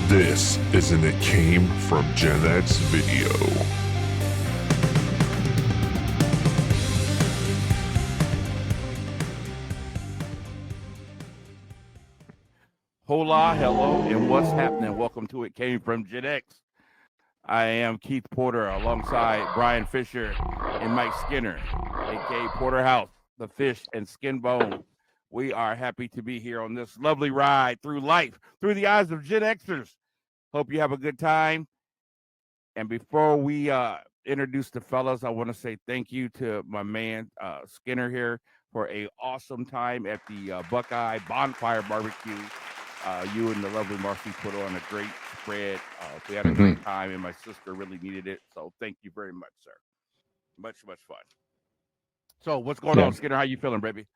This is an It Came from GenX video. Hola, hello, and what's happening? Welcome to It Came from GenX. I am Keith Porter alongside Brian Fisher and Mike Skinner, aka Porterhouse, the Fish and Skin Bone. We are happy to be here on this lovely ride through life, through the eyes of GenXers. Hope you have a good time. And before we introduce the fellas, I want to say thank you to my man Skinner here for a awesome time at the Buckeye Bonfire Barbecue. You and the lovely Marcy put on a great spread. We had a great time, and my sister really needed it. So thank you very much, sir. Much fun. So what's going on, Skinner? How you feeling, baby?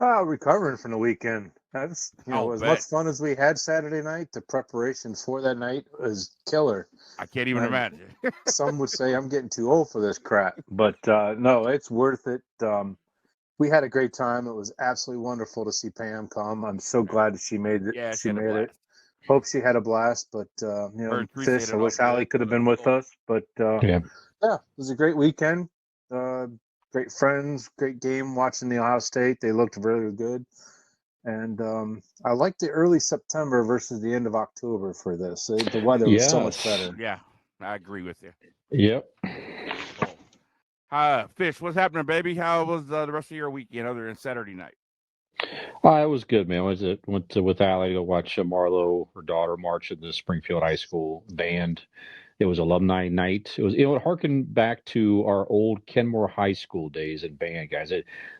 Recovering from the weekend. That's as much fun as we had Saturday night. The preparation for that night was killer. I can't even imagine. Some would say I'm getting too old for this crap, but no, it's worth it. We had a great time. It was absolutely wonderful to see Pam come. I'm so glad that she made it. Yeah, she made it. Hope she had a blast. But Fish, I wish Allie could have been with us. But yeah, it was a great weekend. Great friends, great game watching the Ohio State. They looked really good. And I like the early September versus the end of October for this. The weather was so much better. Yeah, I agree with you. Yep. Fish, what's happening, baby? How was the rest of your weekend other than Saturday night? It was good, man. Went with Allie to watch Marlo, her daughter, march at the Springfield High School band. It was alumni night. It harkened back to our old Kenmore High School days in band, guys.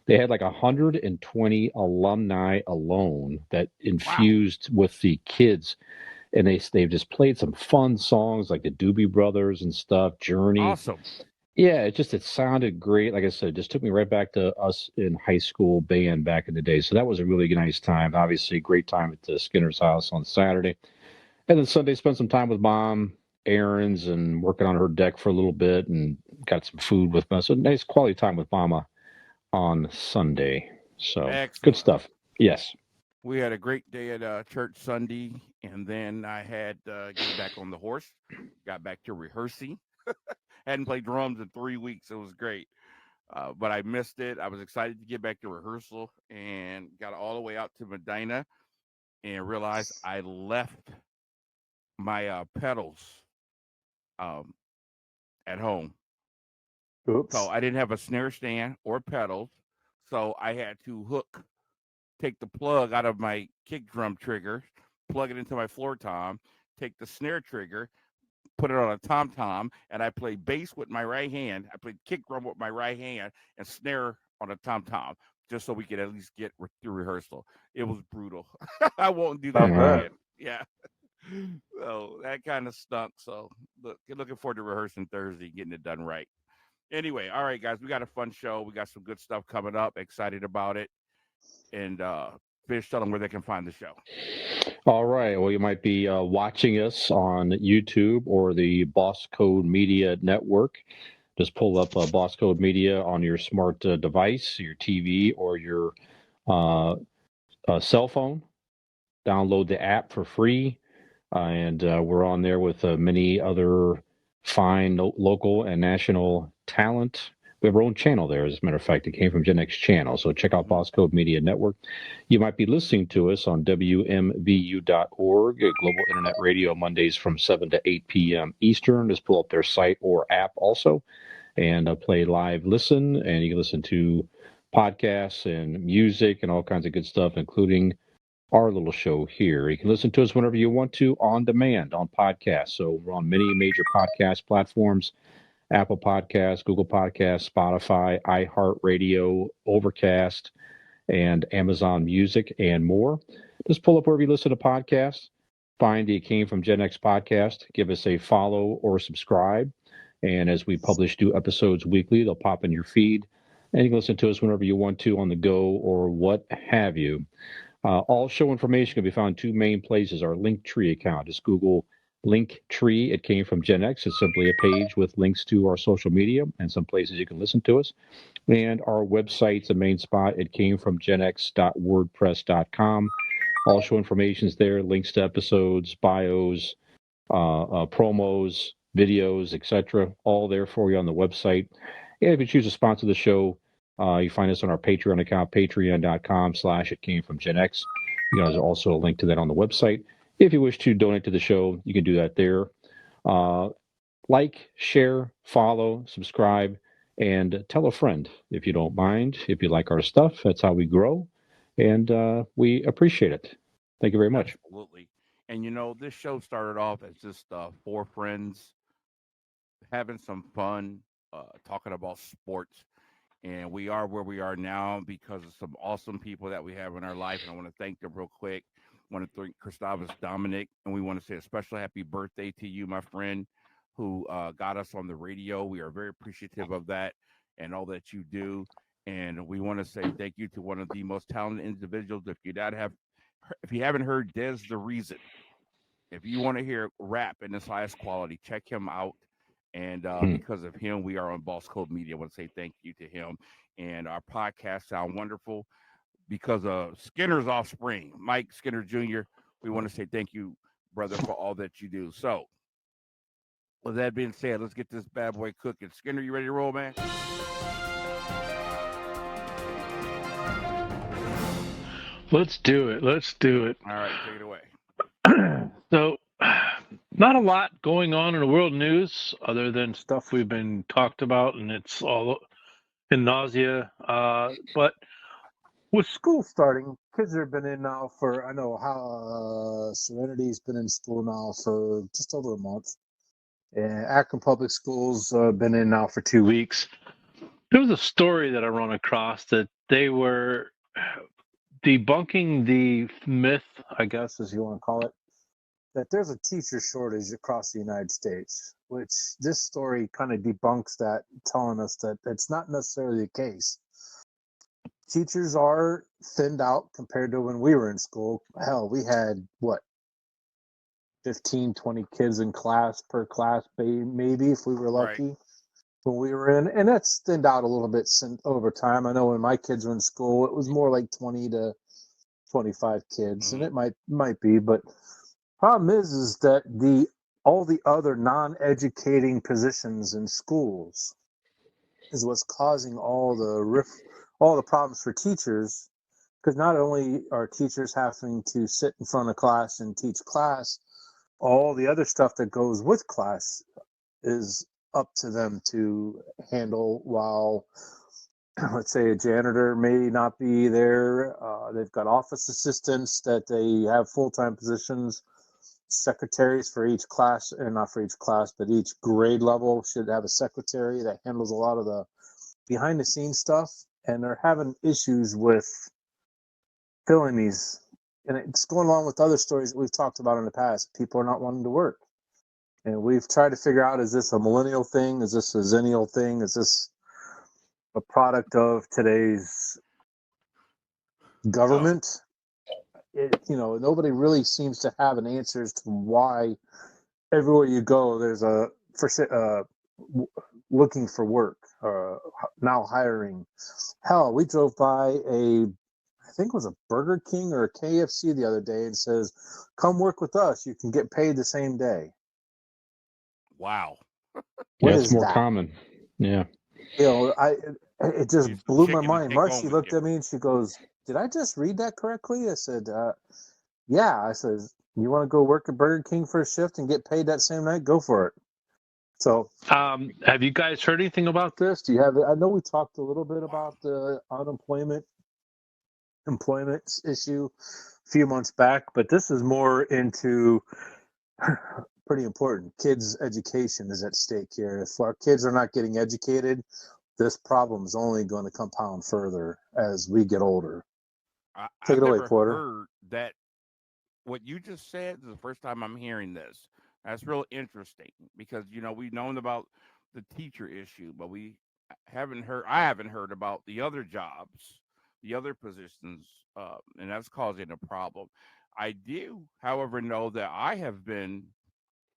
They had like 120 alumni alone that infused with the kids, and they've just played some fun songs like the Doobie Brothers and stuff. Journey, awesome. Yeah, it sounded great. Like I said, it just took me right back to us in high school band back in the day. So that was a really nice time. Obviously, great time at the Skinner's house on Saturday, and then Sunday spent some time with Mom. Errands and working on her deck for a little bit and got some food with me. So nice quality time with Mama on Sunday. So excellent. Good stuff. Yes. We had a great day at church Sunday, and then I had to get back on the horse, got back to rehearsing. Hadn't played drums in 3 weeks. It was great. But I missed it. I was excited to get back to rehearsal and got all the way out to Medina and realized I left my pedals at home. Oops. So I didn't have a snare stand or pedals. So I had to take the plug out of my kick drum trigger, plug it into my floor tom, take the snare trigger, put it on a tom-tom, and I play bass with my right hand. I played kick drum with my right hand and snare on a tom-tom, just so we could at least get through rehearsal. It was brutal. I won't do that again. Yeah. So that kind of stunk. So looking forward to rehearsing Thursday, getting it done right. Anyway, all right, guys, we got a fun show. We got some good stuff coming up. Excited about it. And Fish, tell them where they can find the show. All right. Well, you might be watching us on YouTube or the Boss Code Media Network. Just pull up Boss Code Media on your smart device, your TV, or your cell phone. Download the app for free. And we're on there with many other fine local and national talent. We have our own channel there, as a matter of fact. It came from GenX channel. So check out Boss Code Media Network. You might be listening to us on WMVU.org, Global Internet Radio, Mondays from 7 to 8 p.m. Eastern. Just pull up their site or app also and play live listen. And you can listen to podcasts and music and all kinds of good stuff, including our little show here. You can listen to us whenever you want to on demand on podcasts. So we're on many major podcast platforms: Apple Podcasts, Google Podcasts, Spotify, iHeartRadio, Overcast, and Amazon Music, and more. Just pull up wherever you listen to podcasts. Find the It Came from GenX podcast. Give us a follow or subscribe. And as we publish new episodes weekly, they'll pop in your feed. And you can listen to us whenever you want to on the go or what have you. All show information can be found in two main places. Our Linktree account. Just Google Linktree. It Came from GenX. It's simply a page with links to our social media and some places you can listen to us. And our website's the main spot. It came from GenX.wordpress.com. All show information is there, links to episodes, bios, promos, videos, etc. All there for you on the website. And if you choose to sponsor the show, you find us on our Patreon account, patreon.com/It Came From GenX. There's also a link to that on the website. If you wish to donate to the show, you can do that there. Like, share, follow, subscribe, and tell a friend if you don't mind. If you like our stuff, that's how we grow. And we appreciate it. Thank you very much. Absolutely. And this show started off as just 4 friends having some fun, talking about sports. And we are where we are now because of some awesome people that we have in our life. And I want to thank them real quick. I want to thank Gustavus Dominic. And we want to say a special happy birthday to you, my friend, who got us on the radio. We are very appreciative of that and all that you do. And we want to say thank you to one of the most talented individuals. If you haven't heard Des the Reason, if you want to hear rap in its highest quality, check him out. And because of him, we are on Boss Code Media. I want to say thank you to him. And our podcast sound wonderful because of Skinner's offspring, Mike Skinner Jr. We want to say thank you, brother, for all that you do. So, with that being said, let's get this bad boy cooking. Skinner, you ready to roll, man? Let's do it. All right, take it away. So, not a lot going on in the world news other than stuff we've been talked about, and it's all in nausea. But with school starting, kids have been in now for, I know how Serenity's been in school now for just over a month. And Akron Public Schools been in now for 2 weeks. There was a story that I run across that they were debunking the myth, I guess, as you want to call it, that there's a teacher shortage across the United States, which this story kind of debunks that, telling us that it's not necessarily the case. Teachers are thinned out compared to when we were in school. Hell, we had, 15, 20 kids in class per class, maybe, if we were lucky. Right. When we were in, and that's thinned out a little bit over time. I know when my kids were in school, it was more like 20 to 25 kids, and it might be, but problem is that all the other non-educating positions in schools is what's causing all the problems for teachers, because not only are teachers having to sit in front of class and teach class, all the other stuff that goes with class is up to them to handle, while let's say a janitor may not be there. They've got office assistants that they have full-time positions. Secretaries for each class, and not for each class, but each grade level should have a secretary that handles a lot of the behind-the-scenes stuff. And they're having issues with filling these. And it's going along with other stories that we've talked about in the past. People are not wanting to work. And we've tried to figure out, is this a millennial thing? Is this a zennial thing? Is this a product of today's government? Nobody really seems to have an answer as to why everywhere you go, there's looking for work, now hiring. Hell, we drove by I think it was a Burger King or a KFC the other day, and says, "Come work with us. You can get paid the same day." Wow. Yeah, it's more common. Yeah. It just blew my mind. Marcy looked at me and she goes, "Did I just read that correctly?" I said, "Yeah." I said, "You want to go work at Burger King for a shift and get paid that same night? Go for it." So, have you guys heard anything about this? Do you have? I know we talked a little bit about the employment issue a few months back, but this is more into pretty important. Kids' education is at stake here. If our kids are not getting educated, this problem is only going to compound further as we get older. Take it away, Porter. Heard that what you just said is the first time I'm hearing this. That's real interesting because we've known about the teacher issue, but I haven't heard about the other jobs, the other positions, and that's causing a problem. I do, however, know that I have been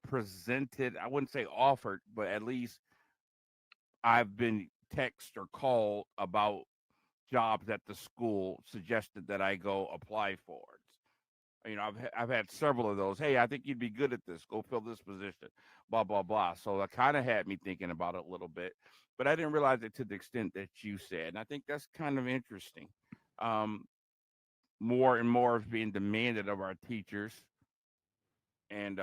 presented, I wouldn't say offered, but at least I've been texted or called about jobs that the school suggested that I go apply for. I've had several of those. Hey, I think you'd be good at this. Go fill this position. Blah blah blah. So that kind of had me thinking about it a little bit, but I didn't realize it to the extent that you said. And I think that's kind of interesting. Um, More and more is being demanded of our teachers, and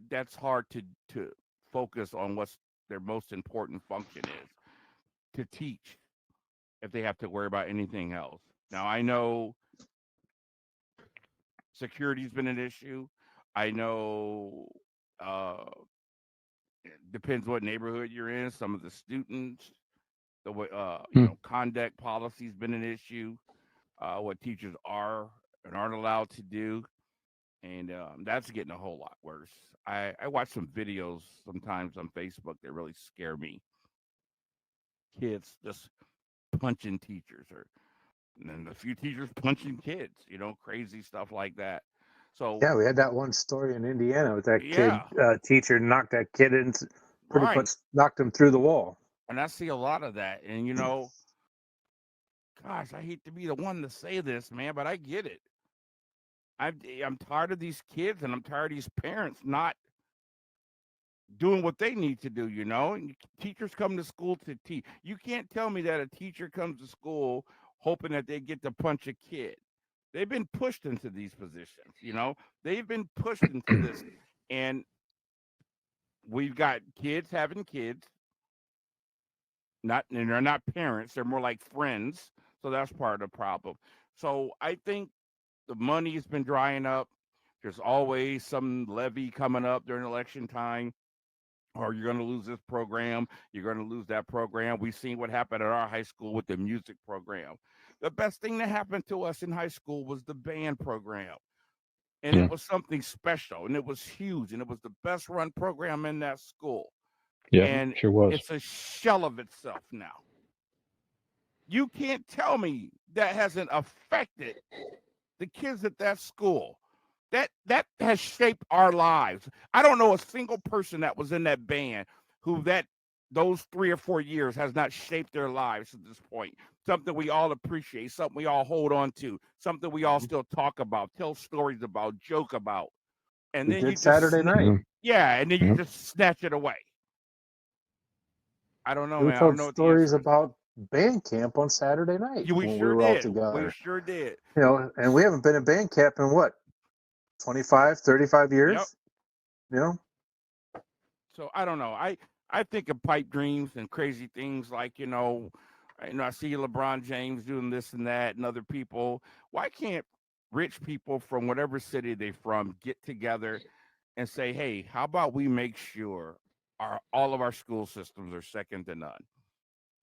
that's hard to focus on what's their most important function is to teach if they have to worry about anything else. Now I know security's been an issue. I know uh, it depends what neighborhood you're in. Some of the students, the way conduct policy's been an issue. What teachers are and aren't allowed to do, and that's getting a whole lot worse. I watch some videos sometimes on Facebook that really scare me. Kids just punching teachers, or and then a few teachers punching kids. Crazy stuff like that. So yeah, we had that one story in Indiana with that yeah, kid teacher knocked that kid in, pretty right. much knocked him through the wall. And I see a lot of that. And gosh, I hate to be the one to say this, man, but I get it. I'm tired of these kids, and I'm tired of these parents not doing what they need to do. And teachers come to school to teach. You can't tell me that a teacher comes to school hoping that they get to punch a kid. They've been pushed into these positions. They've been pushed into this, and we've got kids having kids. And they're not parents; they're more like friends. So that's part of the problem. So I think the money has been drying up. There's always some levy coming up during election time, or you're going to lose this program, you're going to lose that program. We've seen what happened at our high school with the music program. The best thing that happened to us in high school was the band program. And it was something special, and it was huge, and it was the best run program in that school. Yeah, and sure was. It's a shell of itself now. You can't tell me that hasn't affected the kids at that school. That has shaped our lives. I don't know a single person that was in that band who those 3 or 4 years has not shaped their lives to this point. Something we all appreciate, something we all hold on to, something we all still talk about, tell stories about, joke about. And then you just Saturday night. Yeah, and then you just snatch it away. I don't know, we man. I don't told know what stories about band camp on Saturday night. Yeah, we sure were all did. together. We sure did. And we haven't been in band camp in what, 25, 35 years? Yep. So I don't know. I think of pipe dreams and crazy things like, I see LeBron James doing this and that and other people. Why can't rich people from whatever city they're from get together and say, hey, how about we make sure all of our school systems are second to none?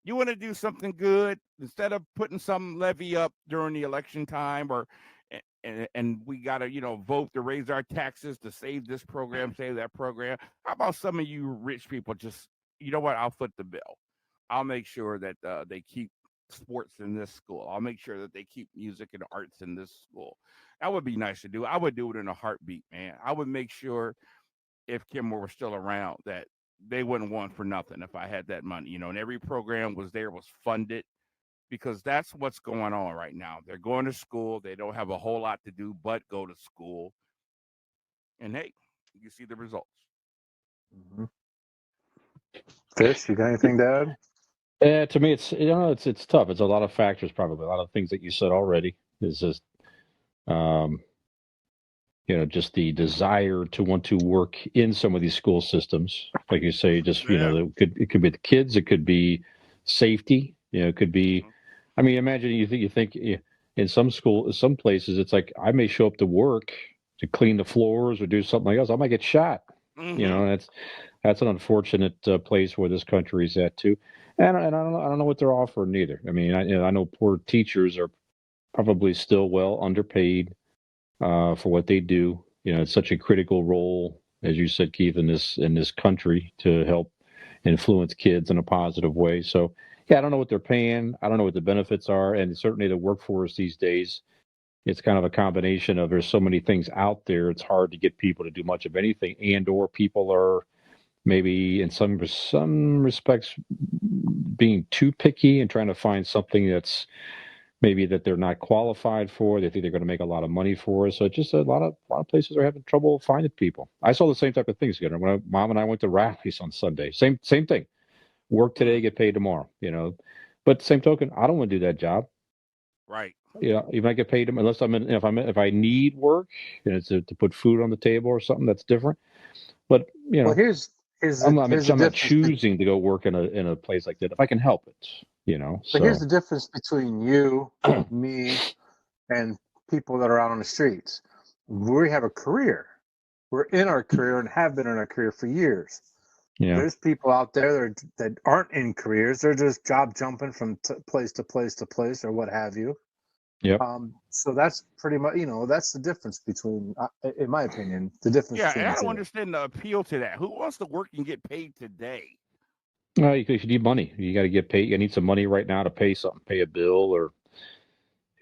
You want to do something good, instead of putting some levy up during the election time, and we got to vote to raise our taxes to save this program, save that program. How about some of you rich people just, what, I'll foot the bill. I'll make sure that they keep sports in this school. I'll make sure that they keep music and arts in this school. That would be nice to do. I would do it in a heartbeat, man. I would make sure, if Kim were still around, that they wouldn't want for nothing if I had that money, and every program was funded, because that's what's going on right now. They're going to school. They don't have a whole lot to do but go to school. And hey, you see the results. Mm-hmm. Fish, you got anything to add? To me, it's tough. It's a lot of factors, probably a lot of things that you said already. Is just just the desire to want to work in some of these school systems, like you say. Just it could be the kids, it could be safety. It could be. I mean, imagine you think in some places, it's like I may show up to work to clean the floors or do something else. I might get shot. Mm-hmm. That's an unfortunate place where this country is at too. And I don't know what they're offering either. I mean, I know poor teachers are probably still well underpaid for what they do. It's such a critical role, as you said, Keith, in this country, to help influence kids in a positive way. So, yeah, I don't know what they're paying. I don't know what the benefits are, and certainly the workforce these days, it's kind of a combination of, there's so many things out there. It's hard to get people to do much of anything, and/or people are maybe in some respects being too picky and trying to find something that's maybe that they're not qualified for. They think they're going to make a lot of money for it. So just a lot of places are having trouble finding people. I saw the same type of things. When Mom and I went to rallies on Sunday, same thing. Work today, get paid tomorrow. But same token, I don't want to do that job. Right. Even I get paid unless if I need work, to put food on the table or something, that's different. But well, I'm not choosing to go work in a place like that if I can help it. But here's the difference between you, me, and people that are out on the streets. We have a career. We're in our career and have been in our career for years. Yeah. There's people out there that aren't in careers. They're just job jumping from place to place to place or what have you. Yeah. So that's pretty much, that's the difference between, in my opinion, the difference. Yeah, and I don't understand the appeal to that. Who wants to work and get paid today? Well, you need money. You got to get paid. You need some money right now to pay something, pay a bill, or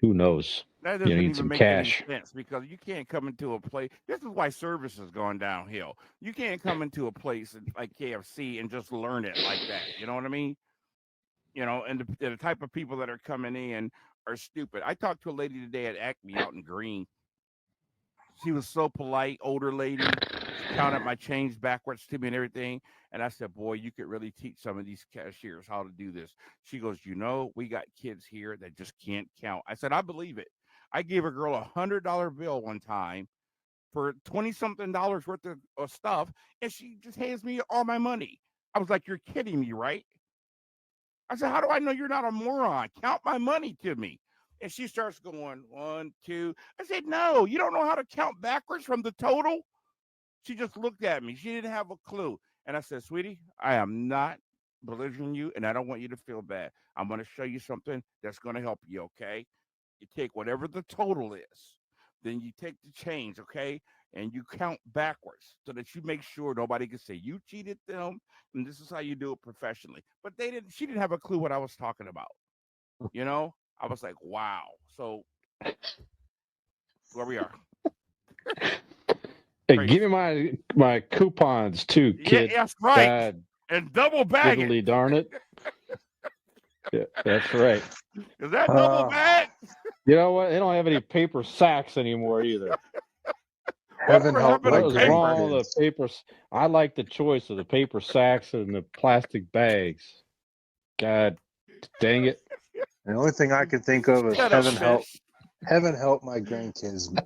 who knows. That doesn't even make any sense because you can't come into a place. This is why service is going downhill. You can't come into a place like KFC and just learn it like that. You know what I mean? And the type of people that are coming in are stupid. I talked to a lady today at Acme out in Green. She was so polite, older lady. She counted my change backwards to me and everything. And I said, boy, you could really teach some of these cashiers how to do this. She goes, we got kids here that just can't count. I said, I believe it. I gave a girl $100 bill one time for $20-something worth of stuff, and she just hands me all my money. I was like, you're kidding me, right? I said, how do I know you're not a moron? Count my money to me. And she starts going, 1, 2. I said, no, you don't know how to count backwards from the total? She just looked at me. She didn't have a clue. And I said, sweetie, I am not belittling you, and I don't want you to feel bad. I'm going to show you something that's going to help you, okay? You take whatever the total is. Then you take the change, okay? And you count backwards so that you make sure nobody can say you cheated them, and this is how you do it professionally. But she didn't have a clue what I was talking about. I was like, wow. So where we are. Hey, give me my coupons too, kid. Yeah, that's right. And double bag it. Darn it. Yeah, that's right. Is that double bag? You know what? They don't have any paper sacks anymore either. Heaven help what was wrong with the paper? I like the choice of the paper sacks and the plastic bags. God dang it. The only thing I can think of is heaven help my grandkids.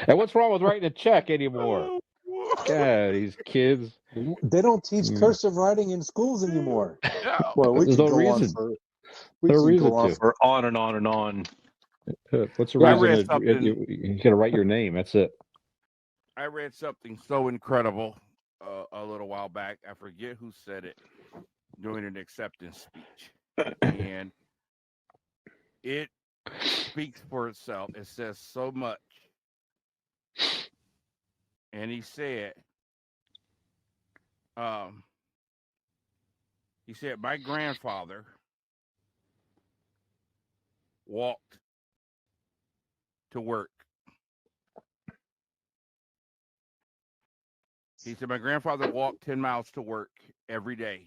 And what's wrong with writing a check anymore? God, these kids. They don't teach cursive writing in schools anymore. No. Well, we can go on for on and on and on. What's the reason you got to write your name? That's it. I read something so incredible a little while back. I forget who said it during an acceptance speech. And it speaks for itself. It says so much. And he said, my grandfather walked to work. He said, my grandfather walked 10 miles to work every day.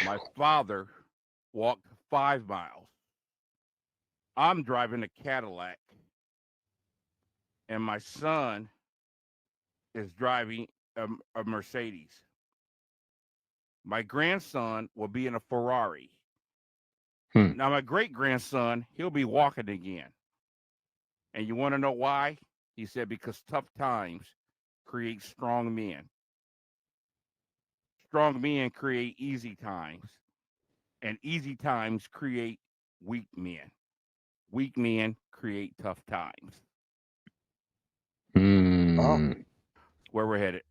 My father walked 5 miles. I'm driving a Cadillac, and my son is driving a Mercedes. My grandson will be in a Ferrari. Now, my great-grandson, he'll be walking again. And you want to know why? He said, because tough times create strong men. Strong men create easy times. And easy times create weak men. Weak men create tough times. Where we're headed.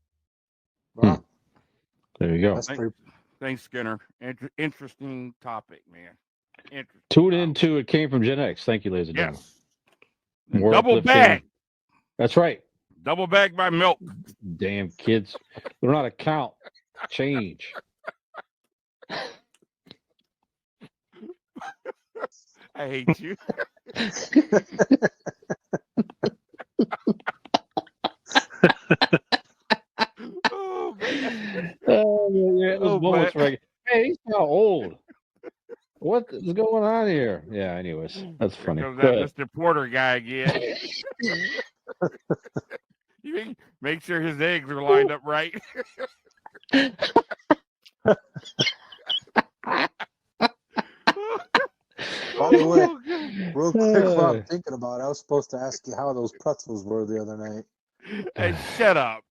Wow. There you go. Thanks, Skinner. Interesting topic, man. Tune into It Came from GenX. Thank you, ladies and gentlemen. Yes. Double bag. That's right. Double bag my milk. Damn kids. They're not a count. Change. I hate you. Oh, man. Hey, he's not old. is going on here? Yeah. Anyways, that's funny. Here comes that Mr. Porter guy again. You make sure his eggs are lined up right. By the way, real quick, while I'm thinking about it, I was supposed to ask you how those pretzels were the other night. Hey, shut up.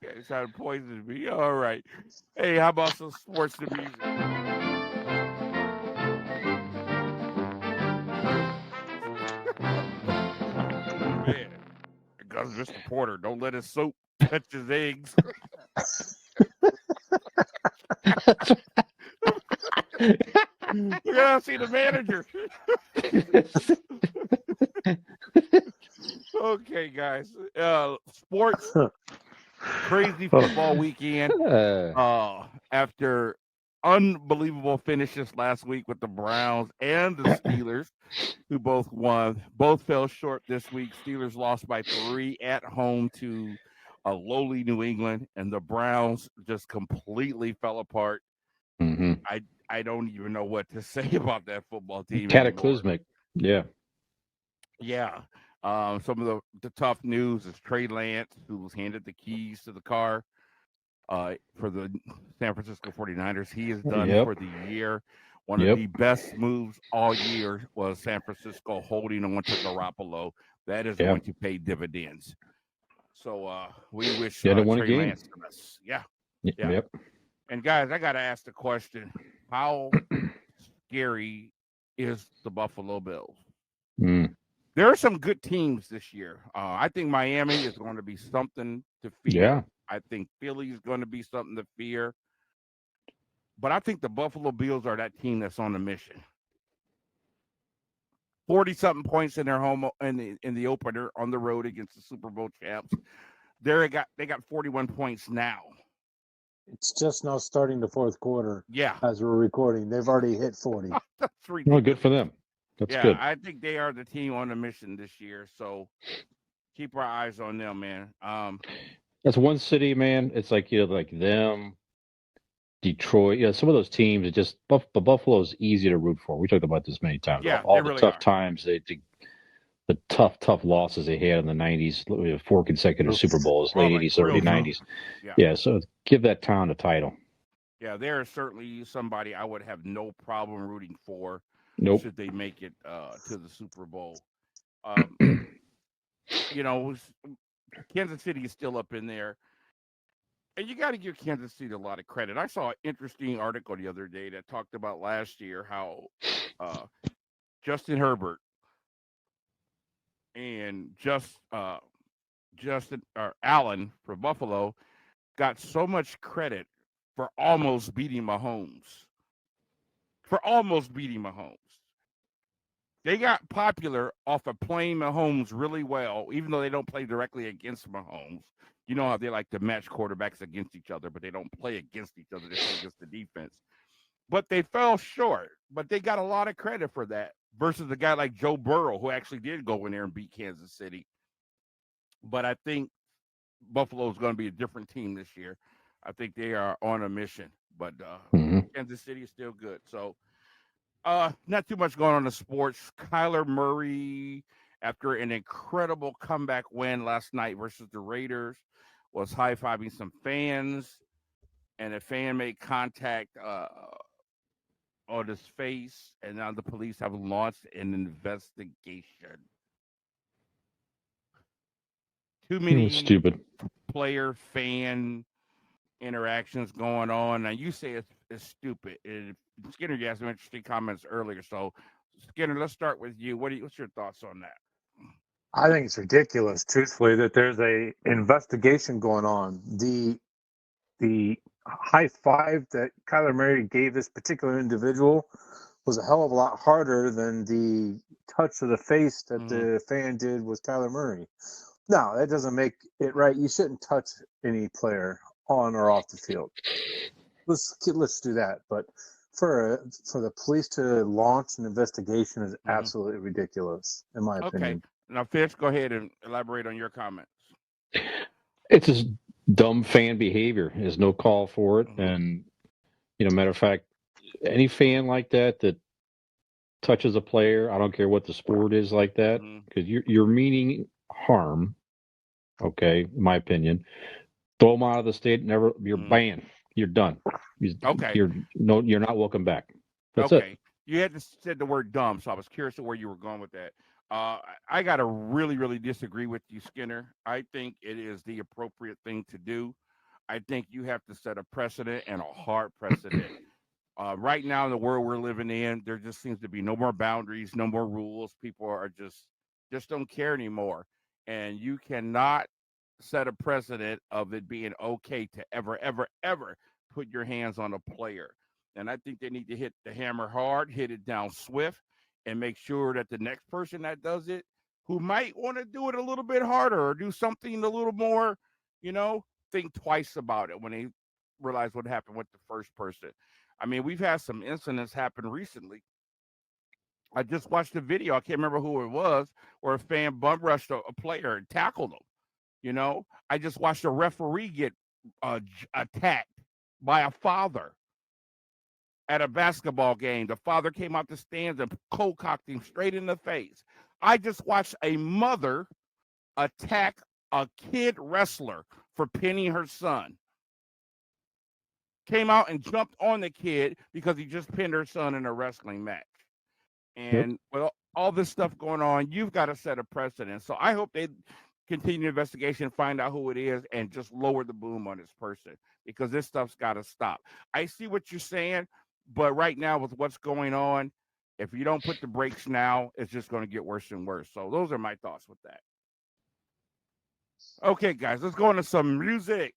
It's trying to poison me. All right. Hey, how about some sports and music? Man, here comes Mr. Porter. Don't let his soap touch his eggs. Look at how I see the manager. Okay, guys. Sports. Crazy football weekend. After unbelievable finishes last week with the Browns and the Steelers, who both won. Both fell short this week. Steelers lost by 3 at home to a lowly New England, and the Browns just completely fell apart. Mm-hmm. I don't even know what to say about that football team. Cataclysmic. Anymore. Yeah. Some of the tough news is Trey Lance, who was handed the keys to the car for the San Francisco 49ers. He is done for the year. One of the best moves all year was San Francisco holding on to Garoppolo. That is going to pay dividends. So we wish Trey Lance the best. Yeah. Yep. And guys, I got to ask the question: how scary is the Buffalo Bills? There are some good teams this year. I think Miami is going to be something to fear. Yeah. I think Philly is going to be something to fear. But I think the Buffalo Bills are that team that's on a mission. 40-something points in their home in the opener on the road against the Super Bowl champs. They got 41 points now. It's just now starting the fourth quarter. Yeah. As we're recording, they've already hit 40. That's ridiculous. Well, good for them. That's good. I think they are the team on a mission this year. So keep our eyes on them, man. That's one city, man. It's like like them, Detroit. Some of those teams. It just Buffalo is easy to root for. We talked about this many times. Yeah, all they the really tough are. times the tough losses they had in the 90s, 4 consecutive Super Bowls, late 80s, early 90s. Yeah, so give that town a title. Yeah, there is certainly somebody I would have no problem rooting for. Nope. Should they make it to the Super Bowl? Kansas City is still up in there. And you got to give Kansas City a lot of credit. I saw an interesting article the other day that talked about last year how Justin Herbert and Allen from Buffalo got so much credit for almost beating Mahomes. They got popular off of playing Mahomes really well, even though they don't play directly against Mahomes. You know how they like to match quarterbacks against each other, but they don't play against each other. They play against the defense. But they fell short. But they got a lot of credit for that versus a guy like Joe Burrow, who actually did go in there and beat Kansas City. But I think Buffalo is going to be a different team this year. I think they are on a mission. But Kansas City is still good. So not too much going on in the sports. Kyler Murray, after an incredible comeback win last night versus the Raiders, was high-fiving some fans, and a fan made contact on his face, and now the police have launched an investigation. Too many stupid player-fan interactions going on. Now, you say it's stupid. Skinner, you had some interesting comments earlier. So, Skinner, let's start with you. What's your thoughts on that? I think it's ridiculous, truthfully, that there's a investigation going on. The high five that Kyler Murray gave this particular individual was a hell of a lot harder than the touch of the face that the fan did with Kyler Murray. No, that doesn't make it right. You shouldn't touch any player on or off the field. Let's do that. But for the police to launch an investigation is absolutely ridiculous, in my opinion. Okay. Now, Fish, go ahead and elaborate on your comments. It's just dumb fan behavior. There's no call for it. And, matter of fact, any fan like that touches a player, I don't care what the sport is like that, because you're meaning harm. Okay, in my opinion, throw them out of the state. Never, you're banned. You're done. You're not welcome back. That's it. You had to said the word dumb, so I was curious of where you were going with that. I got to really, really disagree with you, Skinner. I think it is the appropriate thing to do. I think you have to set a precedent and a hard precedent. Right now in the world we're living in, there just seems to be no more boundaries, no more rules. People are just don't care anymore. And you cannot set a precedent of it being okay to ever, ever, ever put your hands on a player. And I think they need to hit the hammer hard, hit it down swift, and make sure that the next person that does it, who might want to do it a little bit harder or do something a little more, think twice about it when they realize what happened with the first person. I mean, we've had some incidents happen recently. I just watched a video. I can't remember who it was, where a fan bum rushed a player and tackled him. I just watched a referee get attacked by a father at a basketball game. The father came out the stands and cold-cocked him straight in the face. I just watched a mother attack a kid wrestler for pinning her son. Came out and jumped on the kid because he just pinned her son in a wrestling match. And with all this stuff going on, you've got to set a precedent. So I hope they continue the investigation, find out who it is, and just lower the boom on this person, because this stuff's got to stop. I see what you're saying, but right now with what's going on, if you don't put the brakes now, it's just going to get worse and worse. So those are my thoughts with that. Okay, guys, let's go into some music.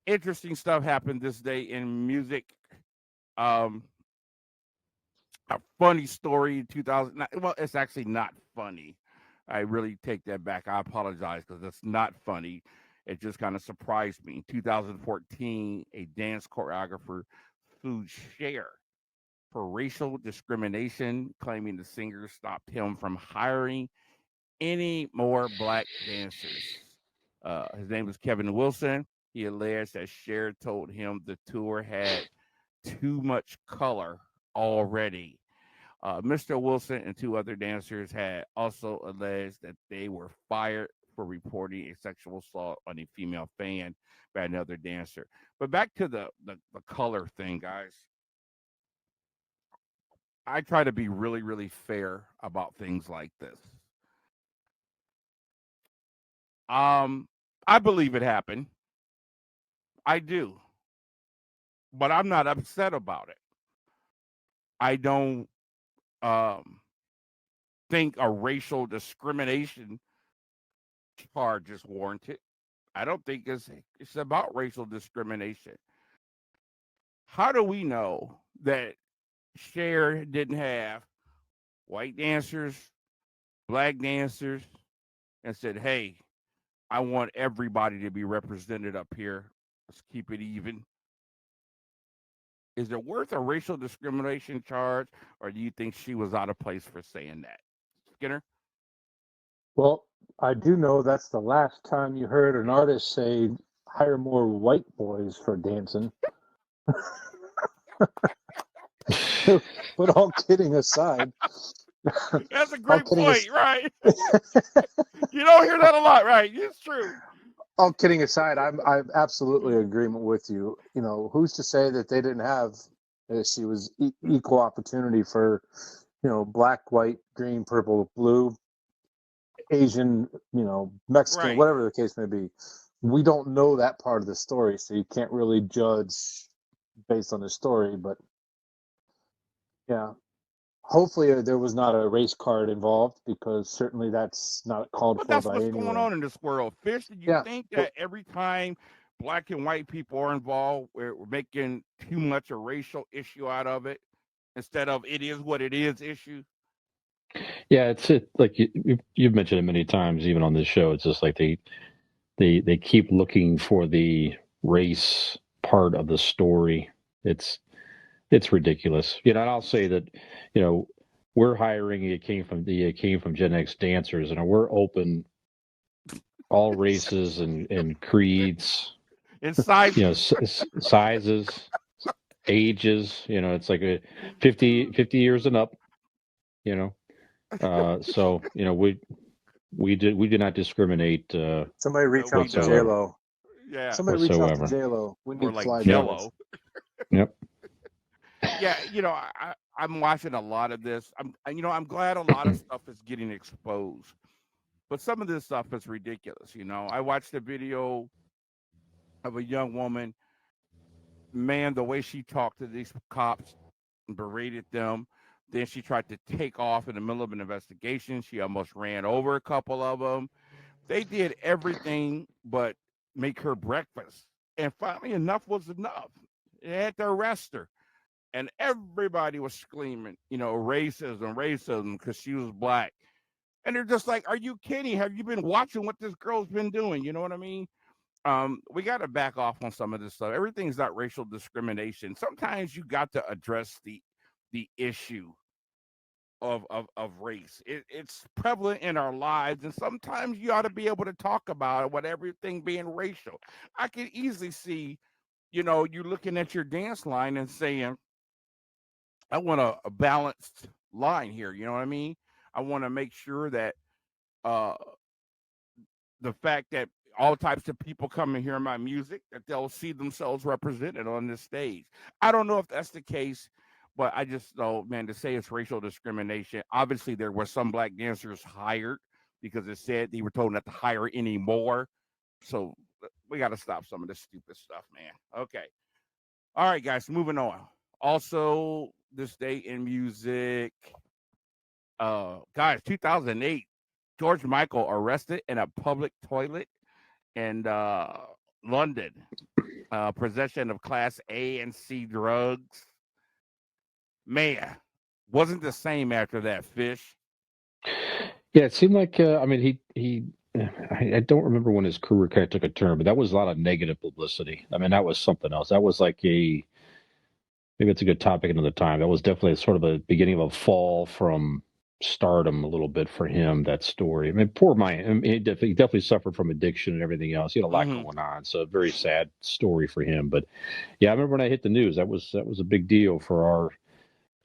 Interesting stuff happened this day in music. A funny story in 2009. Well, it's actually not funny. I really take that back. I apologize, because it's not funny. It just kind of surprised me. In 2014, a dance choreographer sued Cher for racial discrimination, claiming the singer stopped him from hiring any more black dancers. His name was Kevin Wilson. He alleged that Cher told him the tour had too much color already. Mr. Wilson and two other dancers had also alleged that they were fired for reporting a sexual assault on a female fan by another dancer. But back to the color thing, guys. I try to be really, really fair about things like this. I believe it happened. I do. But I'm not upset about it. I don't think a racial discrimination charge is warranted. I don't think it's about racial discrimination. How do we know that Cher didn't have white dancers, black dancers, and said, hey, I want everybody to be represented up here. Let's keep it even. Is it worth a racial discrimination charge, or do you think she was out of place for saying that? Skinner? Well, I do know that's the last time you heard an artist say, hire more white boys for dancing. But all kidding aside. That's a great point, right? You don't hear that a lot, right? It's true. All kidding aside, I'm absolutely in agreement with you. Who's to say that they didn't have, she was equal opportunity for, black, white, green, purple, blue, Asian, Mexican, right. Whatever the case may be. We don't know that part of the story, so you can't really judge based on the story. But yeah, hopefully there was not a race card involved, because certainly that's not called for by anyone. But that's what's going on in this world. Fish, do you think that every time black and white people are involved, we're making too much a racial issue out of it instead of it is what it is issue? Yeah, it's like you've mentioned it many times, even on this show. It's just like they keep looking for the race part of the story. It's ridiculous. And I'll say that, we're hiring. It came from GenX dancers, and we're open all races and creeds and sizes. Sizes. ages. It's like a 50 years and up. So we did not discriminate. Somebody reach out to whatsoever. J-Lo. Yeah. Somebody reach out to J-Lo. We need like fly Jello. Yep. Yeah, I'm watching a lot of this. I'm glad a lot of stuff is getting exposed, but some of this stuff is ridiculous. I watched a video of a young woman. Man, the way she talked to these cops and berated them. Then she tried to take off in the middle of an investigation. She almost ran over a couple of them. They did everything but make her breakfast. And finally, enough was enough. They had to arrest her. And everybody was screaming, racism, because she was black. And they're just like, are you kidding? Have you been watching what this girl's been doing? You know what I mean? We got to back off on some of this stuff. Everything's not racial discrimination. Sometimes you got to address the issue of race. It's prevalent in our lives, and sometimes you ought to be able to talk about it with everything being racial. I can easily see, you looking at your dance line and saying, I want a balanced line here. You know what I mean? I want to make sure that the fact that all types of people come and hear my music, that they'll see themselves represented on this stage. I don't know if that's the case, but I just know, man, to say it's racial discrimination, obviously there were some black dancers hired because it said they were told not to hire anymore. So we got to stop some of this stupid stuff, man. Okay. All right, guys, moving on. Also, this day in music, guys, 2008, George Michael arrested in a public toilet in London. Possession of Class A and C drugs. Man, wasn't the same after that, Fish. Yeah, it seemed like he I don't remember when his career kind of took a turn, but that was a lot of negative publicity. I mean, that was something else. That was like maybe it's a good topic another time. That was definitely sort of a beginning of a fall from stardom a little bit for him, that story. I mean, poor man. I mean, he definitely suffered from addiction and everything else. He had a lot going on. So a very sad story for him. But yeah, I remember when I hit the news, that was a big deal for our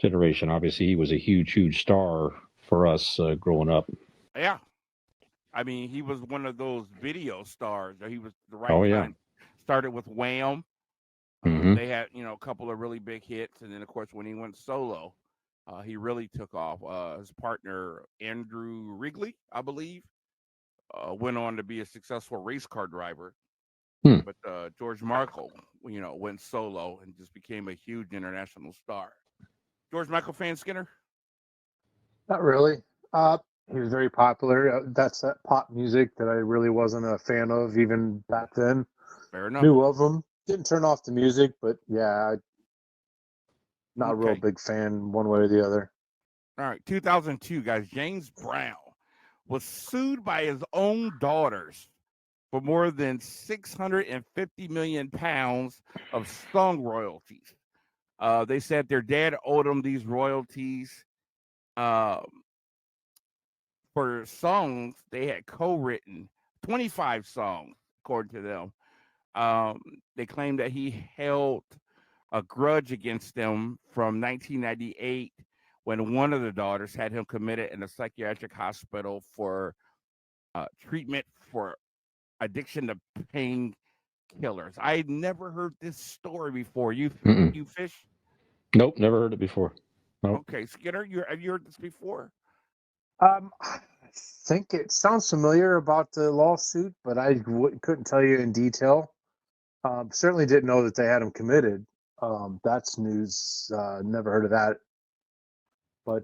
generation. Obviously, he was a huge star for us growing up. Yeah. I mean, he was one of those video stars. He was the right time. Started with Wham. They had, a couple of really big hits. And then, of course, when he went solo, he really took off. His partner, Andrew Wrigley, I believe, went on to be a successful race car driver. But George Michael, went solo and just became a huge international star. George Michael fan, Skinner? Not really. He was very popular. That's that pop music that I really wasn't a fan of even back then. Fair enough. Knew of him. Didn't turn off the music, but yeah, not a real big fan one way or the other. All right, 2002, guys. James Brown was sued by his own daughters for more than 650 million pounds of song royalties. They said their dad owed them these royalties for songs they had co-written, 25 songs, according to them. They claimed that he held a grudge against them from 1998 when one of the daughters had him committed in a psychiatric hospital for treatment for addiction to painkillers. I had never heard this story before. You Fish? Nope, never heard it before. Nope. Okay, Skinner, have you heard this before? I think it sounds familiar about the lawsuit, but I couldn't tell you in detail. Certainly didn't know that they had him committed. That's news. Never heard of that. But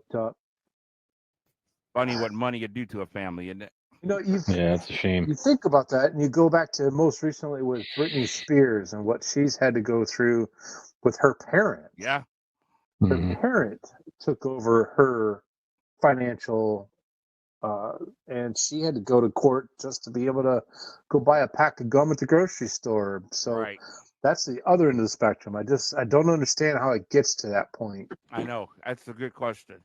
funny what money could do to a family, isn't it? Yeah, it's a shame. You think about that, and you go back to most recently with Britney Spears and what she's had to go through with her parents. Yeah, her parent took over her financial, and she had to go to court just to be able to go buy a pack of gum at the grocery store. So that's the other end of the spectrum. I don't understand how it gets to that point. I know. That's a good question.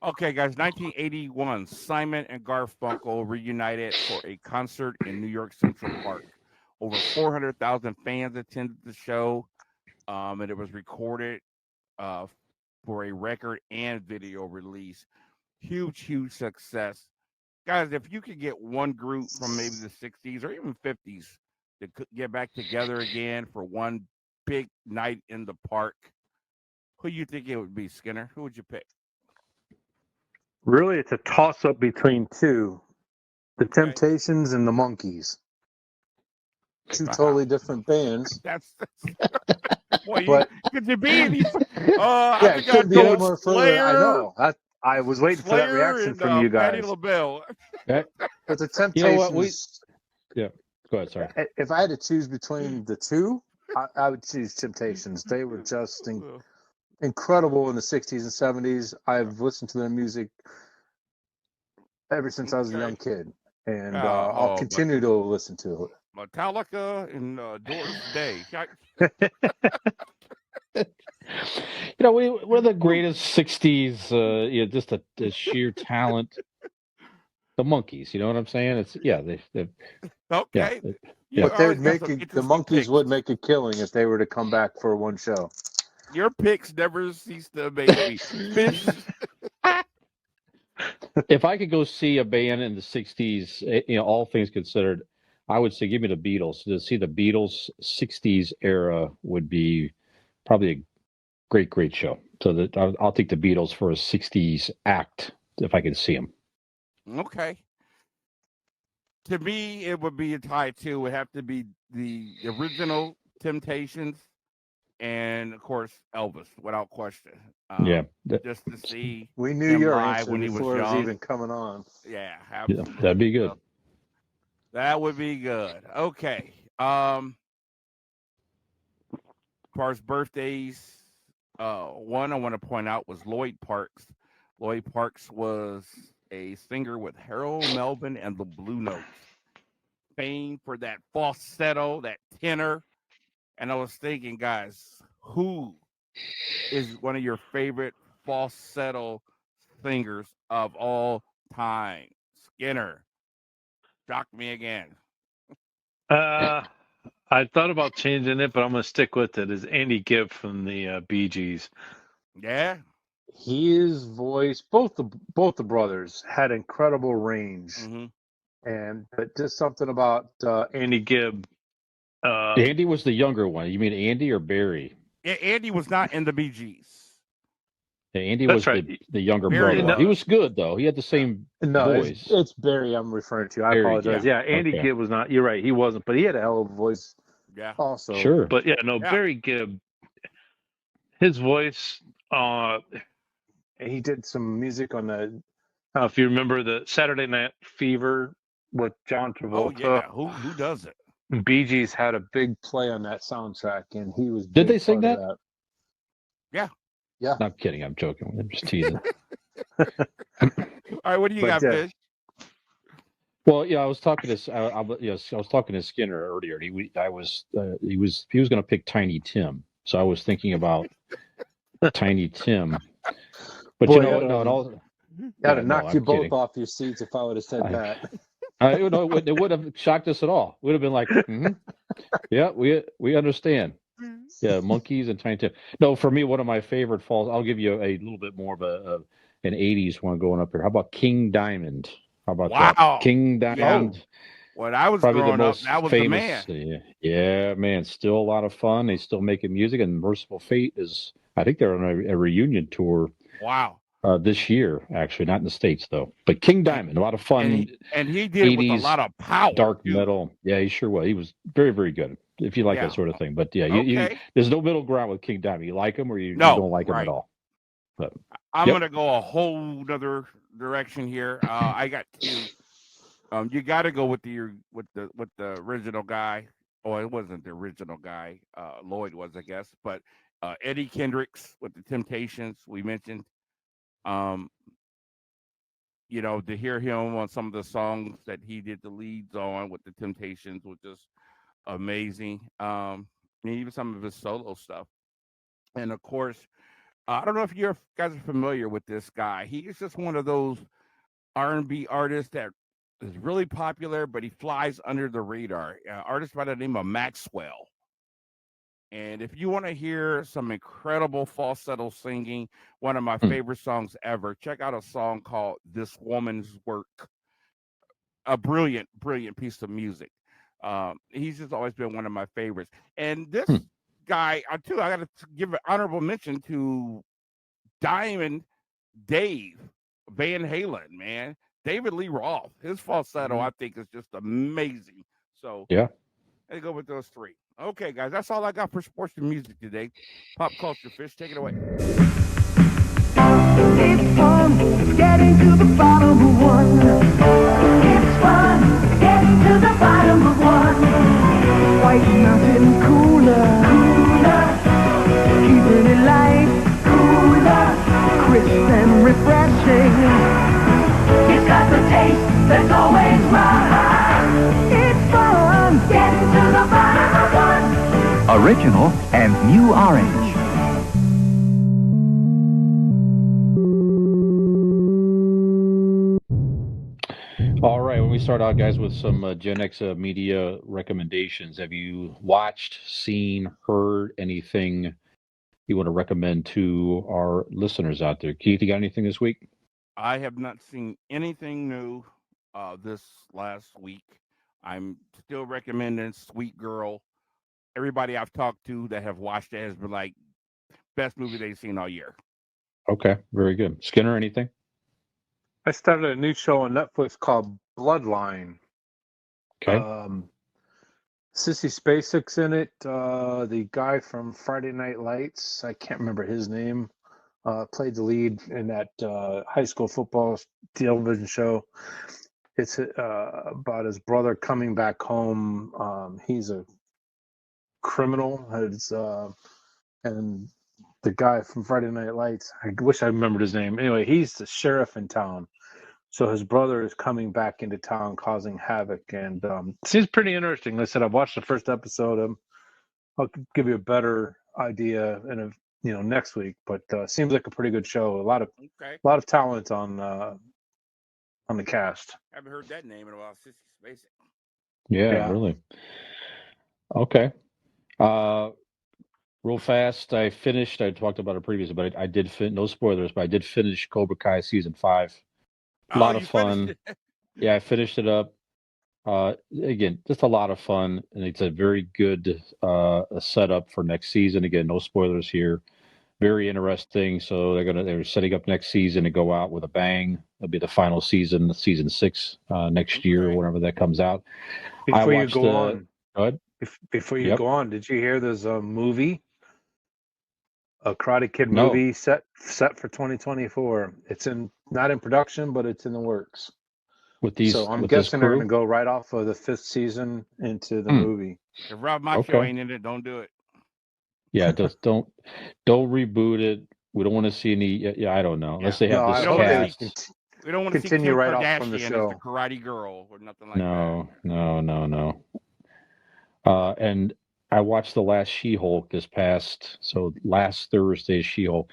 Okay, guys, 1981, Simon and Garfunkel reunited for a concert in New York Central Park. Over 400,000 fans attended the show. and it was recorded for a record and video release. Huge success. Guys, if you could get one group from maybe the 60s or even 50s to get back together again for one big night in the park, who you think it would be, Skinner? Who would you pick? Really, it's a toss-up between two. The Temptations and the Monkees. Two totally different bands. That's boy, but could you be any? I think I'd go more further. I know. I was waiting for that reaction from you guys. Patti LaBelle. But the Temptations. Yeah, go ahead. Sorry. If I had to choose between the two, I would choose Temptations. They were just incredible in the 60s and 70s. I've listened to their music ever since I was a young kid, and I'll continue to listen to it. Metallica and Doris Day. One of the greatest 60s, just a sheer talent. The Monkees, you know what I'm saying? It's they okay. But they would the Monkees would make a killing if they were to come back for one show. Your picks never cease to amaze me. Fish. If I could go see a band in the 60s, all things considered, I would say give me the Beatles. To see the Beatles 60s era would be probably a great show. So I'll take the Beatles for a 60s act if I can see them. Okay. To me, it would be a tie too. It would have to be the original Temptations and, of course, Elvis, without question. Just to see. We knew your live answer when he before was it was young. even coming on. Yeah, absolutely. Yeah, that'd be good. That would be good. Okay. As far as birthdays, one I want to point out was Lloyd Parks. Lloyd Parks was a singer with Harold Melvin and the Blue Notes. Famed for that falsetto, that tenor. And I was thinking, guys, who is one of your favorite falsetto singers of all time? Skinner. Shock me again. I thought about changing it, but I'm going to stick with it. Is Andy Gibb from the Bee Gees. Yeah. His voice, both the brothers had incredible range, and just something about Andy Gibb. Andy was the younger one. You mean Andy or Barry? Andy was not in the Bee Gees. Yeah, Andy was the younger brother. No. He was good though. He had the same voice. It's Barry I'm referring to. I apologize. Yeah, Andy Gibb was not. You're right. He wasn't, but he had a hell of a voice. Yeah. Also. Sure. But Barry Gibb, his voice. He did some music on the. If you remember the Saturday Night Fever with John Travolta. Oh yeah. Who does it? Bee Gees had a big play on that soundtrack, and he was. Did they sing that? Yeah. Yeah. I'm kidding. I'm joking. I'm just teasing. All right. What do you got, Fish? Well, I was talking to I was talking to Skinner earlier. And he was going to pick Tiny Tim, so I was thinking about Tiny Tim. But I'd have knocked you both off your seats if I would have said that. It would have shocked us at all. Would have been like, yeah, we understand. Yeah, Monkees and Tiny Tim. No, for me, one of my favorite falls. I'll give you a little bit more of an '80s one going up here. How about King Diamond? How about that? King Diamond. When I was growing up, that was famous, the man. Yeah, man, still a lot of fun. They still making music, and Merciful Fate is. I think they're on a reunion tour. Wow. This year, actually, not in the States though. But King Diamond, a lot of fun. And he did it with a lot of power. Dark metal. Yeah, he sure was. He was very, very good. If you like that sort of thing. But yeah, there's no middle ground with King Diamond. You like him or you don't like him at all. But I'm gonna go a whole other direction here. I got two. You got to go with the original guy. Oh, it wasn't the original guy. Lloyd was, I guess. But Eddie Kendricks with the Temptations, we mentioned. To hear him on some of the songs that he did the leads on with the Temptations was just amazing. Even some of his solo stuff. And of course, I don't know if you guys are familiar with this guy. He is just one of those R&B artists that is really popular, but he flies under the radar. Artist by the name of Maxwell. And if you want to hear some incredible falsetto singing, one of my favorite songs ever, check out a song called This Woman's Work. A brilliant, brilliant piece of music. He's just always been one of my favorites. And this guy, too, I got to give an honorable mention to Diamond Dave Van Halen, man. David Lee Roth. His falsetto, I think, is just amazing. So, yeah, I go with those three. Okay, guys, that's all I got for sports and music today. Pop culture, Fish, take it away. It's fun getting to the bottom of one. It's fun getting to the bottom of one. White Mountain cooler, keeping it light, crisp and refreshing. It's got the taste that's always right. It's fun getting to the bottom of one. Original and new orange. All right, when we start out, guys, with some Gen X media recommendations, have you watched, seen, heard anything you want to recommend to our listeners out there? Keith, you got anything this week? I have not seen anything new this last week. I'm still recommending Sweet Girl. Everybody I've talked to that have watched it has been like, best movie they've seen all year. Okay, very good. Skinner, anything? I started a new show on Netflix called Bloodline. Okay. Sissy Spacek's in it. The guy from Friday Night Lights, I can't remember his name, played the lead in that high school football television show. It's about his brother coming back home. He's a criminal. And the guy from Friday Night Lights, I wish I remembered his name. Anyway, he's the sheriff in town. So his brother is coming back into town causing havoc. And it seems pretty interesting. Like I said, I've watched the first episode. I'll give you a better idea next week. But seems like a pretty good show. A lot of talent on the cast. I haven't heard that name in a while. Sissy Spacek. Yeah, really. Okay. Real fast, I talked about it previously, but I did no spoilers, but I did finish Cobra Kai season 5. A lot of fun. Yeah, I finished it up. Again, just a lot of fun, and it's a very good setup for next season. Again, no spoilers here. Very interesting. So they're setting up next season to go out with a bang. It'll be the final season 6 next year, whenever that comes out. Before you go on, did you hear there's a movie? A Karate Kid movie set for 2024. It's not in production, but it's in the works. So I'm guessing they're going to go right off of the 5th season into the movie. If Rob Macho ain't in it, don't do it. Yeah, just don't reboot it. We don't want to see any. Yeah, I don't know. Unless they have this cast. We don't want to see Kim right Kardashian from the show. As the Karate Girl or nothing like that. No. And I watched the last She-Hulk last Thursday's She-Hulk.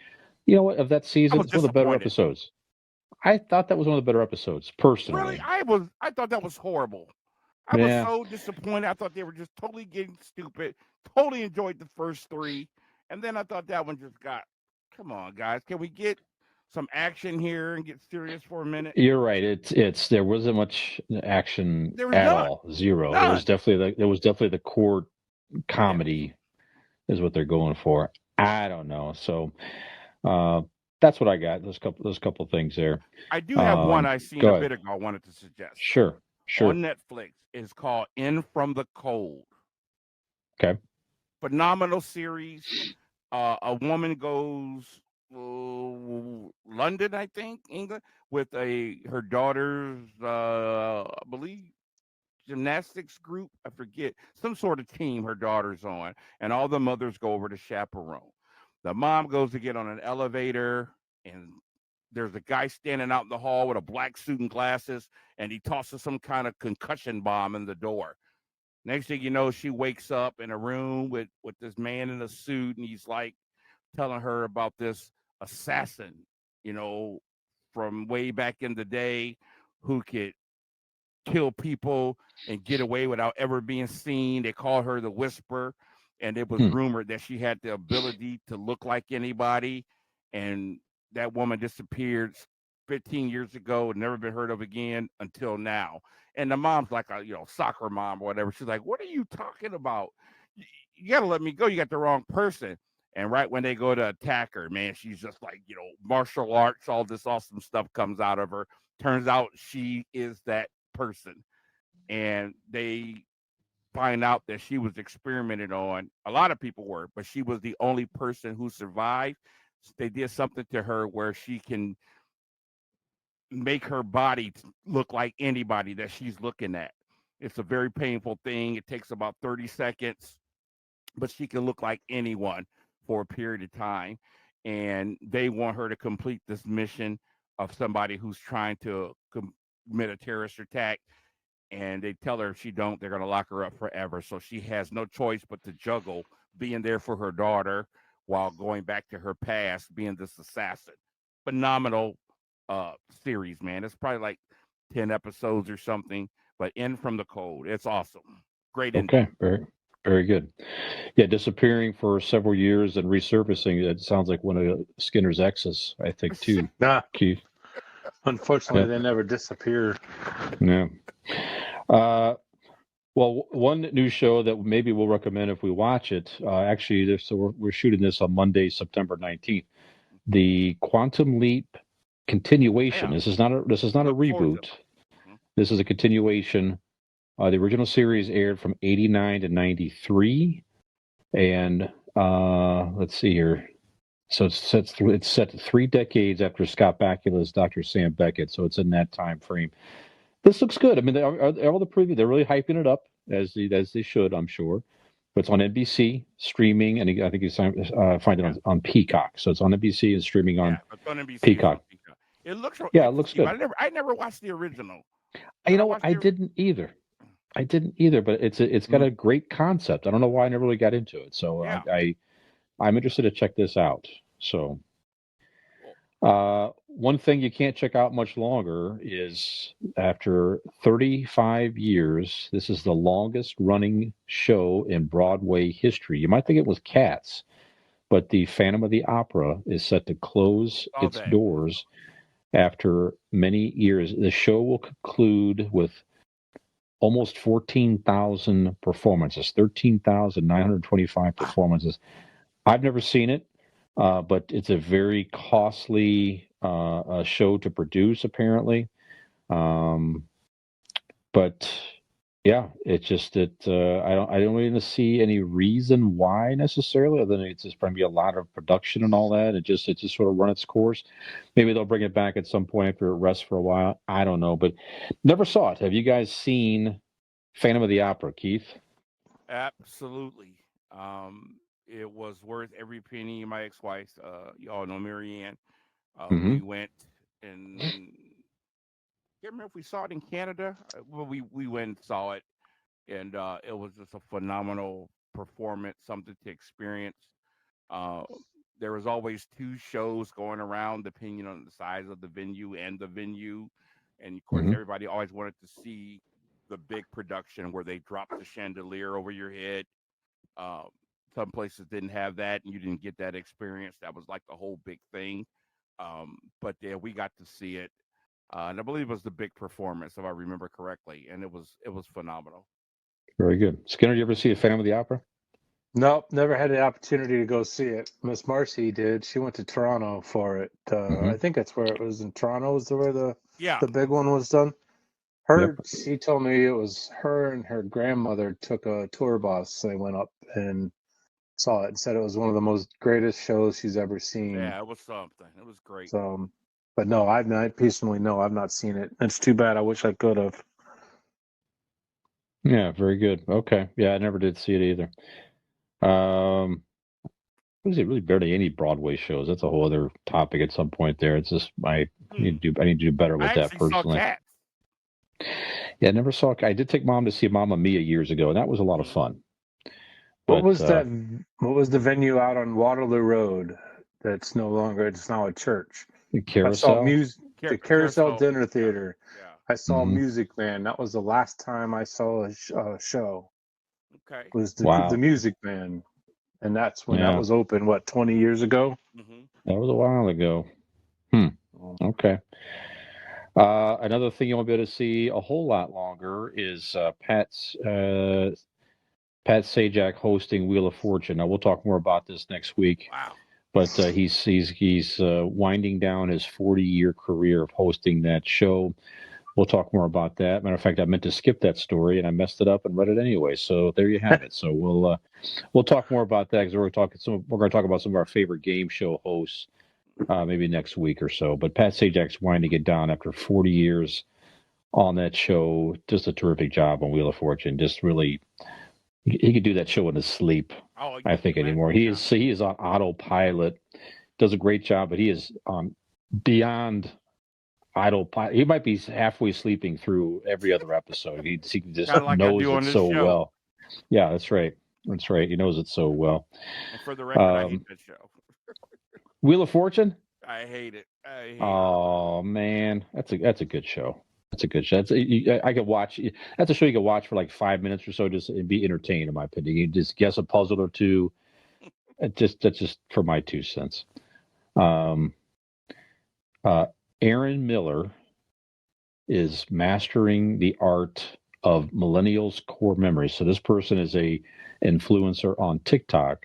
You know what? Of that season, it's one of the better episodes. I thought that was one of the better episodes, personally. Really? I thought that was horrible. I was so disappointed. I thought they were just totally getting stupid. Totally enjoyed the first 3. And then I thought that one just got, come on, guys. Can we get some action here and get serious for a minute? You're right. There wasn't much action at all. Zero. None. It was definitely the core comedy is what they're going for. I don't know. So that's what I got. Those couple things there. I do have one I seen a bit ago I wanted to suggest. Sure. On Netflix. It's called In From the Cold. Okay. Phenomenal series. A woman goes London, I think, England, with her daughter's I believe gymnastics group. I forget, some sort of team her daughter's on, and all the mothers go over to chaperone. The mom goes to get on an elevator, and there's a guy standing out in the hall with a black suit and glasses, and he tosses some kind of concussion bomb in the door. Next thing you know, she wakes up in a room with this man in a suit, and he's like telling her about this assassin, from way back in the day who could kill people and get away without ever being seen. They call her the Whisperer. and it was rumored that she had the ability to look like anybody, and that woman disappeared 15 years ago, never been heard of again until now. And the mom's like a soccer mom or whatever. She's like, "What are you talking about? You got to let me go. You got the wrong person." And right when they go to attack her, man, she's just like, martial arts, all this awesome stuff comes out of her. Turns out she is that person. And they find out that she was experimented on. A lot of people were, but she was the only person who survived. They did something to her where she can make her body look like anybody that she's looking at. It's a very painful thing. It takes about 30 seconds, but she can look like anyone for a period of time. And they want her to complete this mission of somebody who's trying to commit a terrorist attack. And they tell her if she don't, they're going to lock her up forever. So she has no choice but to juggle being there for her daughter while going back to her past, being this assassin. Phenomenal series, man. It's probably like 10 episodes or something, but In From the Cold. It's awesome. Great ending. Okay, very, very good. Yeah, disappearing for several years and resurfacing. It sounds like one of Skinner's exes, I think, too. Nah, Keith. unfortunately, they never disappear. Yeah. Well, one new show that maybe we'll recommend if we watch it. Actually, so we're shooting this on Monday, September 19th. The Quantum Leap continuation. Yeah. This is not a reboot. This is a continuation. The original series aired from 89 to 93, and let's see here. So it's set 3 decades after Scott Bakula's Dr. Sam Beckett. So it's in that time frame. This looks good. I mean, all the preview, they're really hyping it up as they should, I'm sure. But it's on NBC streaming, and I think you find it on Peacock. So it's on NBC and streaming on NBC Peacock. It looks it looks good. I never watched the original. I didn't either. But it's got a great concept. I don't know why I never really got into it. So I'm interested to check this out. So one thing you can't check out much longer is after 35 years, this is the longest running show in Broadway history. You might think it was Cats, but the Phantom of the Opera is set to close its doors after many years. The show will conclude with almost 14,000 performances, 13,925 performances. I've never seen it, but it's a very costly show to produce, apparently. But yeah, it's just that I don't really see any reason why necessarily, other than it's just going to be a lot of production and all that. It just sort of run its course. Maybe they'll bring it back at some point after it rests for a while. I don't know, but never saw it. Have you guys seen Phantom of the Opera, Keith? Absolutely. It was worth every penny. My ex-wife, you all know Marianne. We went and can't remember if we saw it in Canada. Well, we went and saw it, and it was just a phenomenal performance, something to experience. There was always 2 shows going around, depending on the size of the venue and the venue, and of course, everybody always wanted to see the big production where they dropped the chandelier over your head. Some places didn't have that, and you didn't get that experience. That was like the whole big thing. But yeah, we got to see it. And I believe it was the big performance, if I remember correctly, and it was phenomenal. Very good. Skinner, did you ever see a Phantom of the Opera? Nope, never had the opportunity to go see it. Miss Marcy did. She went to Toronto for it. I think that's where it was in Toronto. Was where the big one was done. She told me it was her and her grandmother took a tour bus. They went up and saw it and said it was one of the most greatest shows she's ever seen. Yeah, it was something. It was great. So, but no, I've not seen it. It's too bad. I wish I could have. Yeah, very good. Okay. Yeah, I never did see it either. Was it really barely any Broadway shows? That's a whole other topic at some point there. It's just I need to do better with that personally. Saw Cats. Yeah, I never saw. I did take Mom to see Mamma Mia years ago, and that was a lot of fun. What was that? What was the venue out on Waterloo Road? That's no longer. It's now a church. Carousel. I saw the Carousel Dinner Theater. Yeah. I saw Music Man. That was the last time I saw a show. Okay. Was the Music Man? and that's when that was open. What, 20 years ago? Mm-hmm. That was a while ago. Okay. Another thing you won't be able to see a whole lot longer is Pat Sajak hosting Wheel of Fortune. Now we'll talk more about this next week. Wow. But he's winding down his 40-year career of hosting that show. We'll talk more about that. Matter of fact, I meant to skip that story and I messed it up and read it anyway. So there you have it. So we'll talk more about that because we're going to talk about some of our favorite game show hosts maybe next week or so. But Pat Sajak's winding it down after 40 years on that show. Just a terrific job on Wheel of Fortune. Just really, he could do that show in his sleep. I think anymore. He is on autopilot. Does a great job, but he is beyond autopilot. He might be halfway sleeping through every other episode. He just knows it so well. Yeah, that's right. That's right. He knows it so well. And for the record, I hate that show. Wheel of Fortune? I hate it. Man, that's a good show. That's a good show. I could watch. That's a show you could watch for like 5 minutes or so, just and be entertained. In my opinion, you just guess a puzzle or two. That's just for my 2 cents. Aaron Miller is mastering the art of Millennials' core memories. So this person is a influencer on TikTok,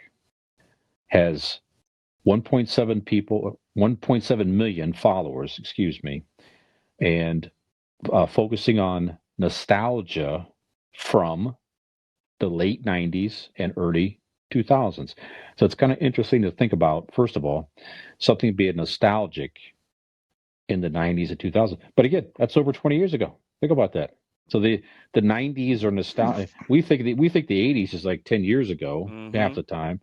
has 1.7 million followers, and focusing on nostalgia from the late 90s and early 2000s. So it's kind of interesting to think about, first of all, something being nostalgic in the 90s and 2000s. But again, that's over 20 years ago. Think about that. So the 90s are nostalgia. We think the 80s is like 10 years ago, half the time.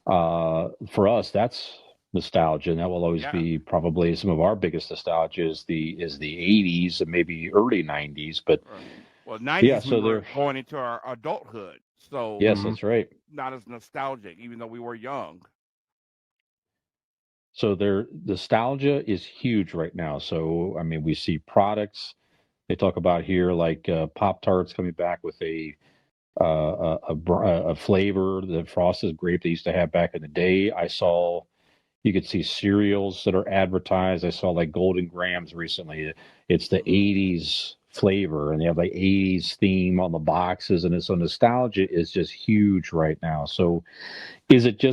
For us, that's nostalgia, and that will always be probably some of our biggest nostalgia is the 80s and maybe early 90s. But 90s we were going into our adulthood, so yes, that's right. Not as nostalgic, even though we were young. So their nostalgia is huge right now. So I mean, we see products they talk about here like Pop-Tarts coming back with a flavor, the frosted grape they used to have back in the day. You could see cereals that are advertised. I saw like Golden Grams recently. It's the 80s flavor, and they have like 80s theme on the boxes, and so nostalgia is just huge right now. So is it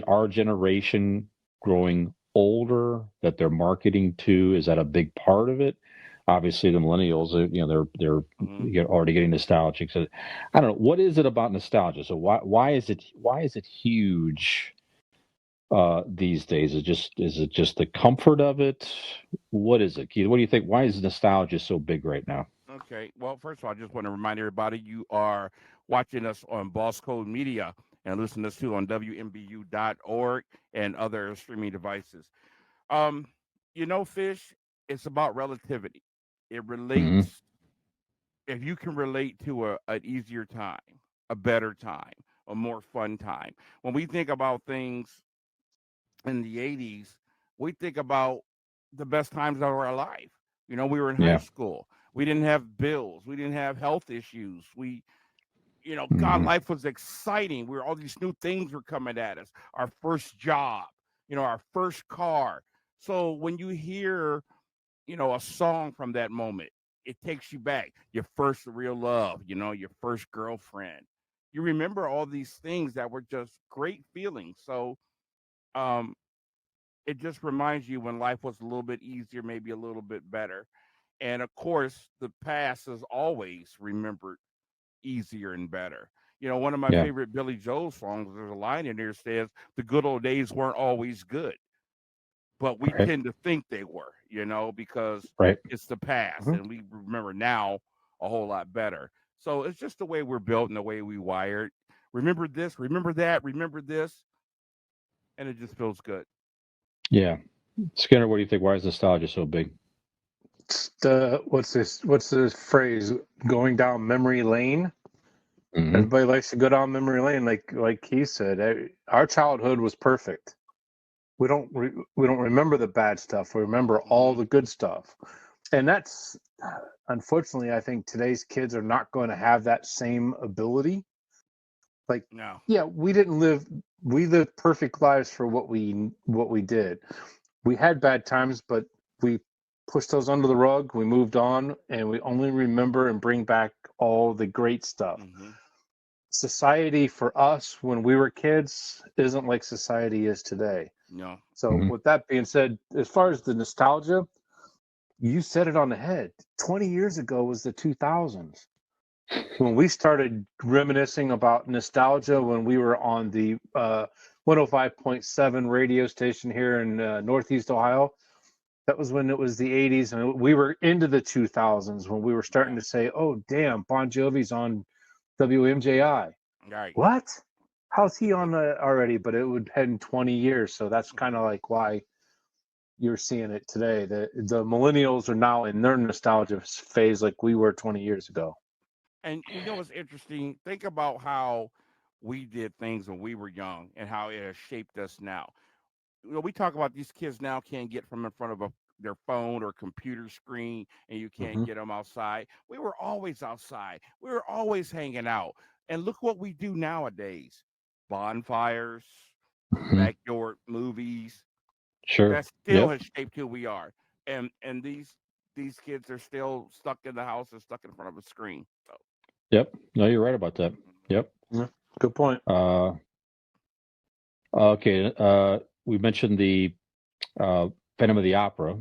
our generation growing older that they're marketing to? Is that a big part of it? Obviously, the millennials, they're already getting nostalgic. So I don't know, what is it about nostalgia? So why is it huge these days? Is it just the comfort of it? What is it, Keith? What do you think? Why is nostalgia so big right now? Okay, well, first of all, I just want to remind everybody you are watching us on Boss Code Media and listening to us too on WMBU.org and other streaming devices. Fish, it's about relativity. It relates, if you can relate to an easier time, a better time, a more fun time. When we think about things in the 80s, we think about the best times of our life. We were in high school. We didn't have bills. We didn't have health issues. God, life was exciting. All these new things were coming at us. Our first job, our first car. So when you hear, a song from that moment, it takes you back. Your first real love, your first girlfriend. You remember all these things that were just great feelings. So it just reminds you when life was a little bit easier, maybe a little bit better. And of course, the past is always remembered easier and better. One of my favorite Billy Joel songs, there's a line in there that says, the good old days weren't always good. But we tend to think they were, because it's the past and we remember now a whole lot better. So it's just the way we're built and the way we wired. Remember this, remember that, remember this. And it just feels good. Yeah. Skinner, what do you think? Why is nostalgia so big? What's this phrase? Going down memory lane. Everybody likes to go down memory lane, like he said. Our childhood was perfect. We don't remember the bad stuff. We remember all the good stuff, and that's unfortunately, I think today's kids are not going to have that same ability. Like, No. yeah, we lived perfect lives for what we did. We had bad times, but we pushed those under the rug. We moved on, and we only remember and bring back all the great stuff. Mm-hmm. Society for us when we were kids isn't like society is today. No. So with that being said, as far as the nostalgia, you said it on the head. 20 years ago was the 2000s. When we started reminiscing about nostalgia when we were on the 105.7 radio station here in Northeast Ohio, that was when it was the 80s, and we were into the 2000s when we were starting to say, oh, damn, Bon Jovi's on WMJI. Right. What? How's he on already? But it would head in 20 years. So that's kind of like why you're seeing it today. The millennials are now in their nostalgia phase like we were 20 years ago. And you know what's interesting? Think about how we did things when we were young and how it has shaped us now. You know, we talk about these kids now can't get from in front of their phone or computer screen, and you can't get them outside. We were always outside. We were always hanging out. And look what we do nowadays: bonfires, backyard movies. Sure. That still has shaped who we are. And these kids are still stuck in the house and stuck in front of a screen. So. Yep. No, you're right about that. Yep. Yeah, good point. Okay. We mentioned the Phantom of the Opera,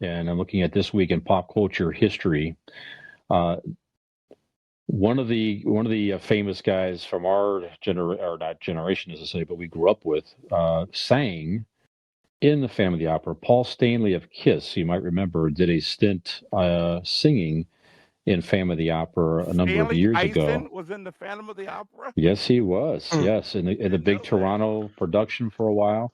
and I'm looking at this week in pop culture history. One of the famous guys from our not generation, as I say, but we grew up with, sang in the Phantom of the Opera. Paul Stanley of Kiss, you might remember, did a stint singing in Phantom of the Opera a number of years ago. Was in the Phantom of the Opera? Yes, he was. Yes, in the big Toronto production for a while.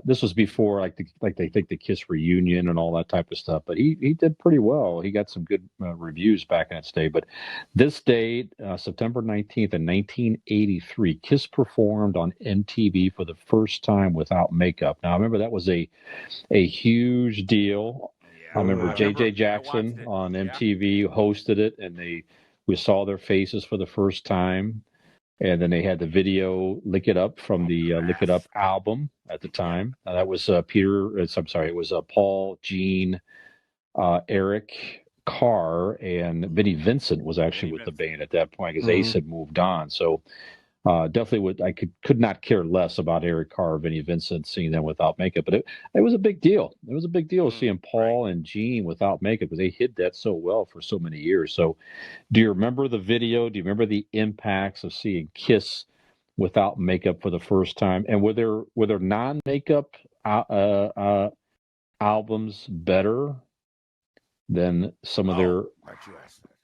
This was before they think the Kiss reunion and all that type of stuff. But he did pretty well. He got some good reviews back in its day. But this date, September 19th in 1983, Kiss performed on MTV for the first time without makeup. Now, I remember that was a huge deal. I remember J.J. Jackson on MTV hosted it, and we saw their faces for the first time. And then they had the video "Lick It Up" from the "Lick It Up" album at the time. That was it was Paul, Gene, Eric Carr, and Vinnie Vincent was actually with the band at that point because Ace had moved on. So definitely could not care less about Eric Carr or Vinnie Vincent seeing them without makeup. But it was a big deal. It was a big deal seeing Paul and Gene without makeup because they hid that so well for so many years. So do you remember the video? Do you remember the impacts of seeing Kiss without makeup for the first time? And were there non-makeup albums better than some of their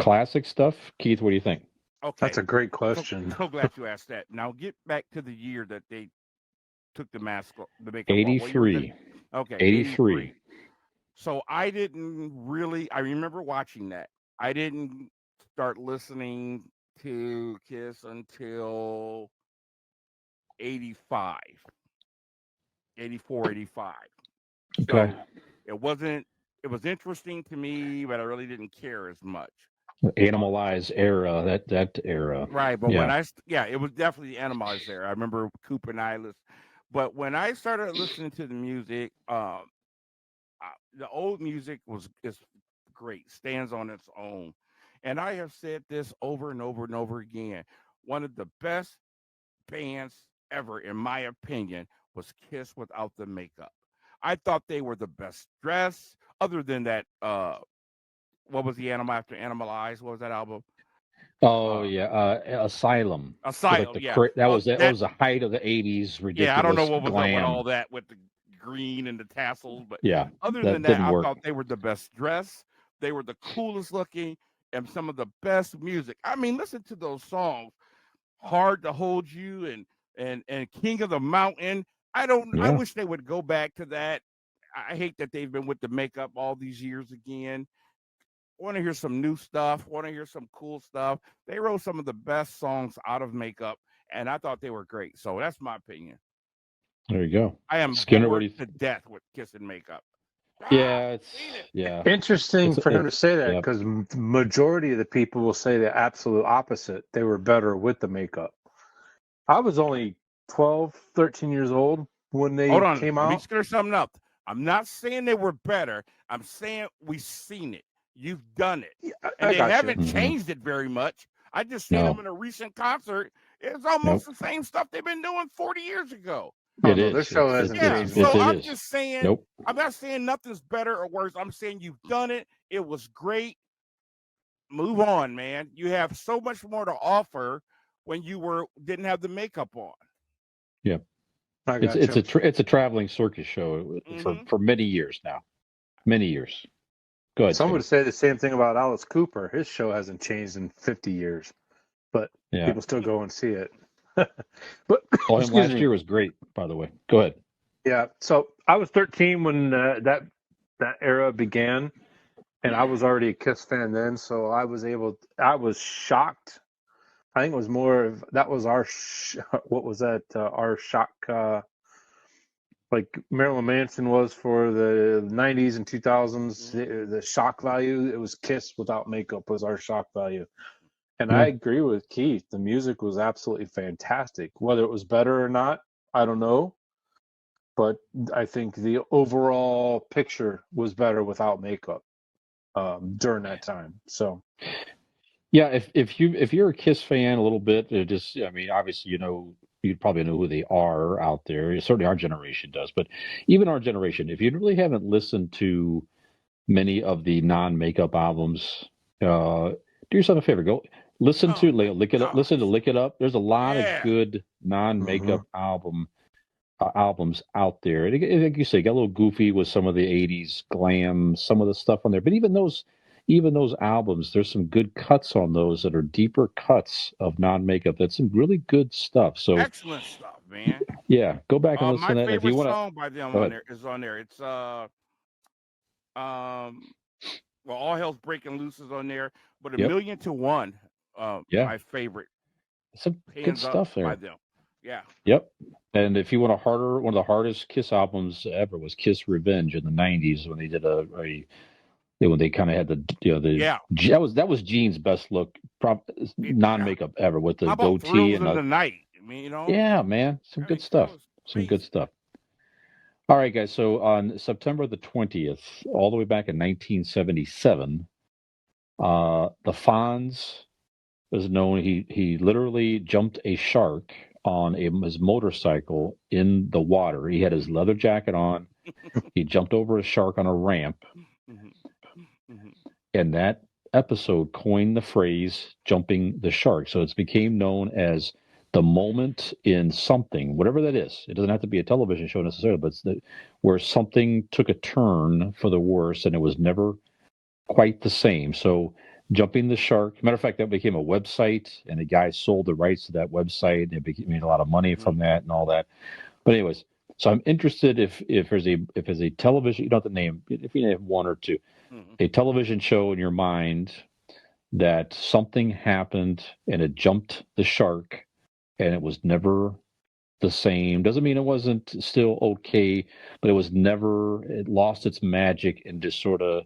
classic stuff? Keith, what do you think? Okay, that's a great question. So glad you asked that. Now get back to the year that they took the makeup. 83. Okay, 83. So I remember watching that. I didn't start listening to Kiss until 85, 84, 85. Okay. So it was interesting to me, but I really didn't care as much. Animalized era, that era. Right, but when it was definitely the Animalized era. I remember Cooper and Eyeless. But when I started listening to the music, the old music is great, stands on its own. And I have said this over and over and over again. One of the best bands ever, in my opinion, was Kiss without the makeup. I thought they were the best dressed, other than that what was the animal after Animalized? What was that album? Asylum. Asylum, That was the height of the 80s. Ridiculous. Yeah, I don't know what was glam. up with all that with the green and the tassels, but other that than that, I work. thought they were the best dressed. They were the coolest looking and some of the best music. I mean, listen to those songs, "Hard to Hold You" and "King of the Mountain." I wish they would go back to that. I hate that they've been with the makeup all these years again. Want to hear some new stuff, want to hear some cool stuff. They wrote some of the best songs out of makeup, and I thought they were great. So that's my opinion. There you go. I am Skinner, bored to death with Kiss and makeup. Interesting for him to say that, Yep. because majority of the people will say the absolute opposite. They were better with the makeup. I was only 12, 13 years old when they came out. Let me clear something up. I'm not saying they were better. I'm saying we've seen it. You've done it. And they haven't changed it very much. I just seen them in a recent concert. It's almost the same stuff they've been doing 40 years ago. Their show hasn't changed. So I'm just saying, I'm not saying nothing's better or worse. I'm saying you've done it. It was great. Move on, man. You have so much more to offer when you didn't have the makeup on. Yeah. It's a traveling circus show for many years now. Many years. Go ahead. Some would say the same thing about Alice Cooper. His show hasn't changed in 50 years, but people still go and see it. But last year was great, by the way. Go ahead. Yeah. So I was 13 when that era began, and I was already a Kiss fan then. So I was shocked. I think it was more of that was our what was that our shock like Marilyn Manson was for the 90s and 2000s. The shock value, it was Kiss without makeup was our shock value. And I agree with Keith. The music was absolutely fantastic. Whether it was better or not, I don't know. But I think the overall picture was better without makeup during that time. So, yeah, if you're a Kiss fan a little bit, obviously you'd probably know who they are out there. Certainly our generation does, but even our generation, if you really haven't listened to many of the non-makeup albums, do yourself a favor. Go listen to Lick It Up. Listen to Lick It Up. There's a lot of good non-makeup albums out there. And like you say, got a little goofy with some of the 80s glam, some of the stuff on there. But even those albums, there's some good cuts on those that are deeper cuts of non-makeup. That's some really good stuff. So excellent stuff, man. Yeah, go back and listen to that. My if you favorite want song by them is on there. It's All Hell's Breaking Loose is on there, but A Million to One, my favorite. Some good stuff there by them. Yeah. Yep. And if you want one of the hardest Kiss albums ever was Kiss Revenge in the 90s when they did when they kind of had that was Gene's best look, non-makeup ever with the goatee and the night. Yeah, man, some good stuff. Good stuff. All right, guys. So on September the 20th, all the way back in 1977, the Fonz was known. He literally jumped a shark on his motorcycle in the water. He had his leather jacket on. He jumped over a shark on a ramp. And that episode coined the phrase jumping the shark. So it's became known as the moment in something, whatever that is. It doesn't have to be a television show necessarily, but it's where something took a turn for the worse and it was never quite the same. So jumping the shark, matter of fact, that became a website and the guy sold the rights to that website and made a lot of money from that and all that. But anyways, so I'm interested if there's a television, you don't have to name, if you name one or two, a television show in your mind that something happened and it jumped the shark and it was never the same. Doesn't mean it wasn't still okay, but it lost its magic and just sort of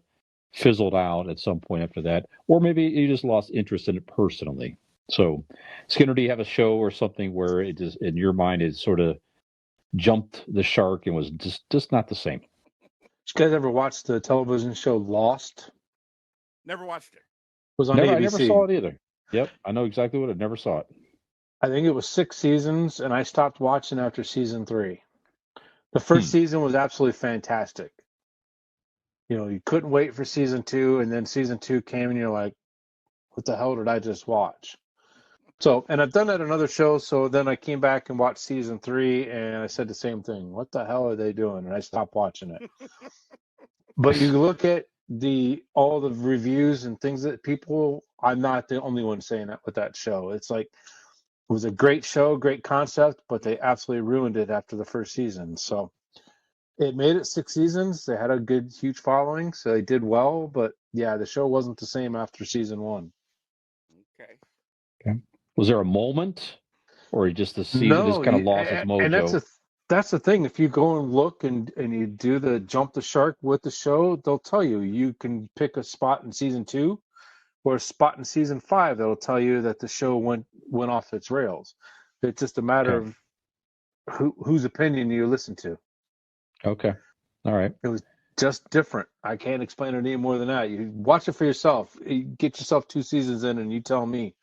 fizzled out at some point after that. Or maybe you just lost interest in it personally. So, Skinner, do you have a show or something where it just, in your mind, it sort of jumped the shark and was just not the same? Did you guys ever watch the television show Lost? Never watched it. It was on ABC. I never saw it either. Yep, I know exactly what it. Never saw it. I think it was 6 seasons, and I stopped watching after season 3. The first season was absolutely fantastic. You couldn't wait for season 2, and then season 2 came, and you're like, what the hell did I just watch? So, and I've done that on other shows, so then I came back and watched season 3, and I said the same thing. What the hell are they doing? And I stopped watching it. But you look at all the reviews and things that people, I'm not the only one saying that with that show. It's like, it was a great show, great concept, but they absolutely ruined it after the first season. So it made it 6 seasons. They had a good, huge following, so they did well. But yeah, the show wasn't the same after season 1. Okay. Was there a moment, or just the season just kind of lost its mojo? And That's the thing. If you go and look and you do the jump the shark with the show, they'll tell you you can pick a spot in season 2 or a spot in season 5 that'll tell you that the show went off its rails. It's just a matter of whose opinion you listen to. Okay. All right. It was just different. I can't explain it any more than that. You watch it for yourself. You get yourself 2 seasons in and you tell me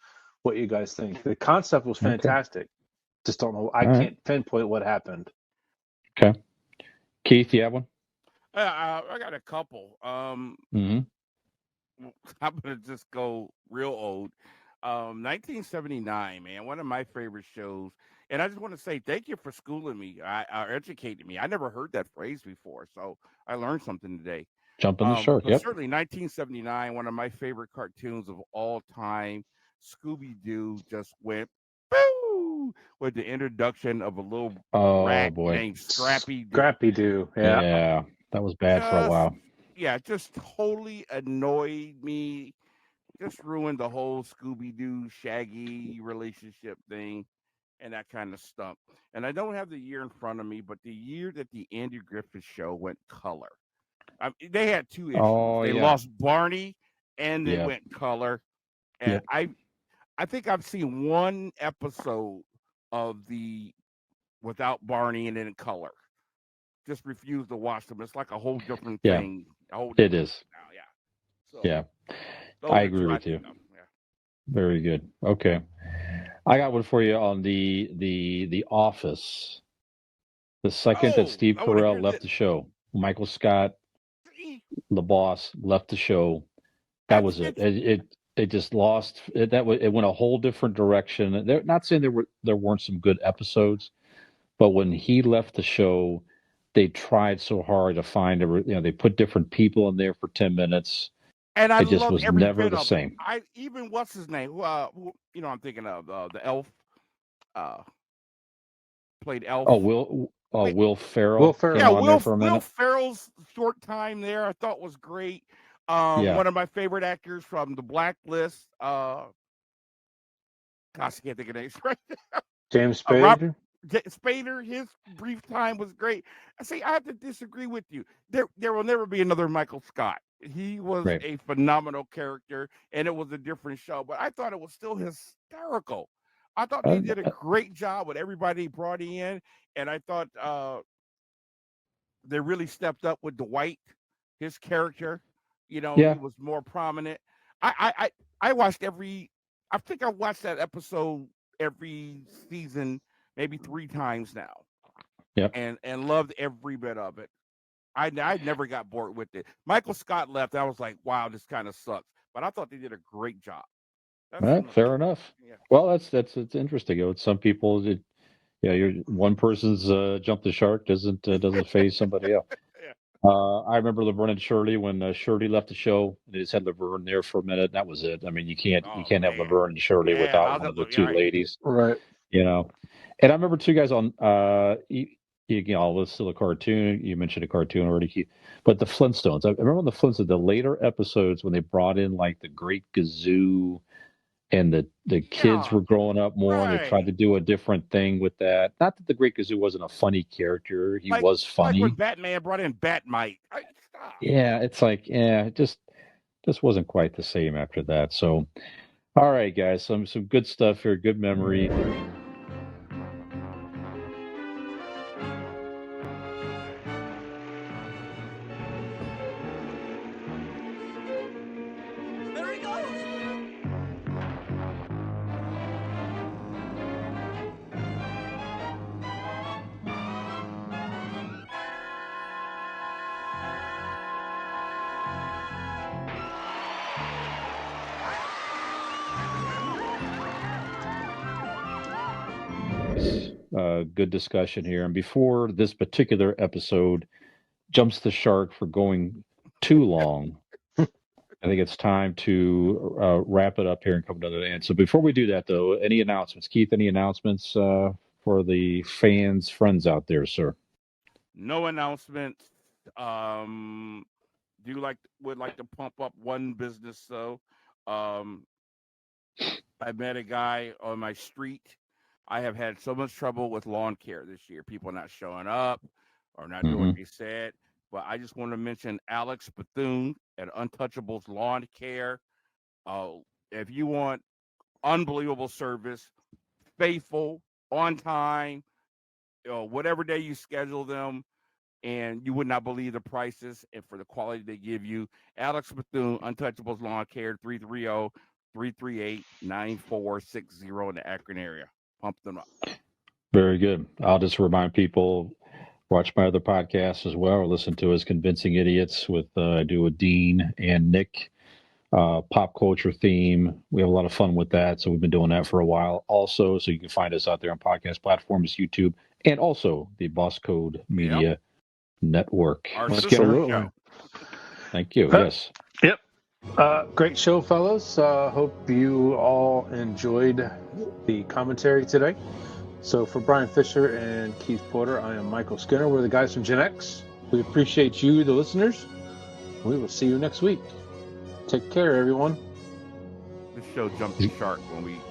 what you guys think. The concept was fantastic. Just don't know. I can't pinpoint what happened. Okay. Keith, you have one? I got a couple. Mm-hmm. I'm gonna just go real old. 1979, man, one of my favorite shows. And I just want to say thank you for schooling me, educating me. I never heard that phrase before, so I learned something today. Jumping the shark, but yep. Certainly 1979, one of my favorite cartoons of all time. Scooby-Doo just went boo with the introduction of a little rat named Scrappy Doo. Scrappy Doo, yeah. Yeah, that was bad for a while. Yeah, just totally annoyed me. Just ruined the whole Scooby-Doo Shaggy relationship thing, and that kind of stunk. And I don't have the year in front of me, but the year that the Andy Griffith Show went color. They had 2 issues. They lost Barney, and they went color. And I think I've seen one episode of the without Barney and in color. Just refuse to watch them. It's like a whole different thing. It is. Now, So, I agree with you. Very good. Okay. I got one for you on the Office. The second that Steve Carell left the show, Michael Scott, the boss, left the show. That was it. It just lost. It went a whole different direction. They're not saying there weren't some good episodes, but when he left the show, they tried so hard to find they put different people in there for 10 minutes. And I it just love was every never bit the of same. It. Even what's his name? Who I'm thinking of the elf. Played Elf. Will Ferrell. Will Ferrell. Yeah, Will Ferrell's short time there I thought was great. One of my favorite actors from The Blacklist. Gosh, I can't think of names right now. James Spader. Spader, his brief time was great. I have to disagree with you. There will never be another Michael Scott. He was a phenomenal character, and it was a different show. But I thought it was still hysterical. I thought they did a great job with everybody brought in, and I thought they really stepped up with Dwight, his character. He was more prominent. I watched I think I watched that episode every season, maybe 3 times now. Yep. And loved every bit of it. I never got bored with it. Michael Scott left. I was like, wow, this kind of sucks. But I thought they did a great job. Fair enough. Yeah. Well, it's interesting. Some people, you're one person's jump the shark doesn't phase somebody else. I remember Laverne and Shirley when Shirley left the show. They just had Laverne there for a minute. That was it. I mean, you can't have Laverne and Shirley without one of the 2 ladies, right? And I remember 2 guys on. It's still a cartoon. You mentioned a cartoon already, Keith. But the Flintstones. I remember the Flintstones, the later episodes when they brought in like the Great Gazoo, and the kids were growing up more, and they tried to do a different thing with that. Not that the Great Gazoo wasn't a funny character; he was funny. Like when Batman brought in Batmite. Yeah, it's like it just wasn't quite the same after that. So, all right, guys, some good stuff here. Good memory. Good discussion here. And before this particular episode jumps the shark for going too long, I think it's time to wrap it up here and come to the end. So before we do that, though, any announcements? Keith, any announcements for the fans, friends out there, sir? No announcements. Would like to pump up one business, though. I met a guy on my street. I have had so much trouble with lawn care this year. People not showing up or not doing what they said. But I just want to mention Alex Bethune at Untouchables Lawn Care. If you want unbelievable service, faithful, on time, whatever day you schedule them, and you would not believe the prices and for the quality they give you. Alex Bethune, Untouchables Lawn Care, 330-338-9460 in the Akron area. Pump them up. Very good. I'll just remind people, watch my other podcasts as well, or listen to his Convincing Idiots with I do with Dean and Nick. Pop culture theme. We have a lot of fun with that. So we've been doing that for a while also. So you can find us out there on podcast platforms, YouTube, and also the Boss Code Media Network. Our sister show. Thank you. Yes. Yep. Great show, fellas. Hope you all enjoyed the commentary today. So for Brian Fisher and Keith Porter, I am Michael Skinner. We're the guys from GenX. We appreciate you, the listeners. We will see you next week. Take care, everyone. This show jumped the shark when we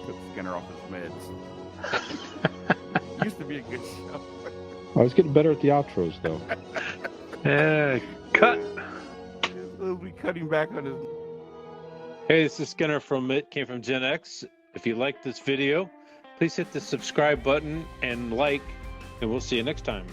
took Skinner off his meds. Used to be a good show. I was getting better at the outros, though. Yeah, cut. We'll be cutting back on his. Hey, this is Skinner from It Came From GenX. If you like this video, please hit the subscribe button and like, and we'll see you next time.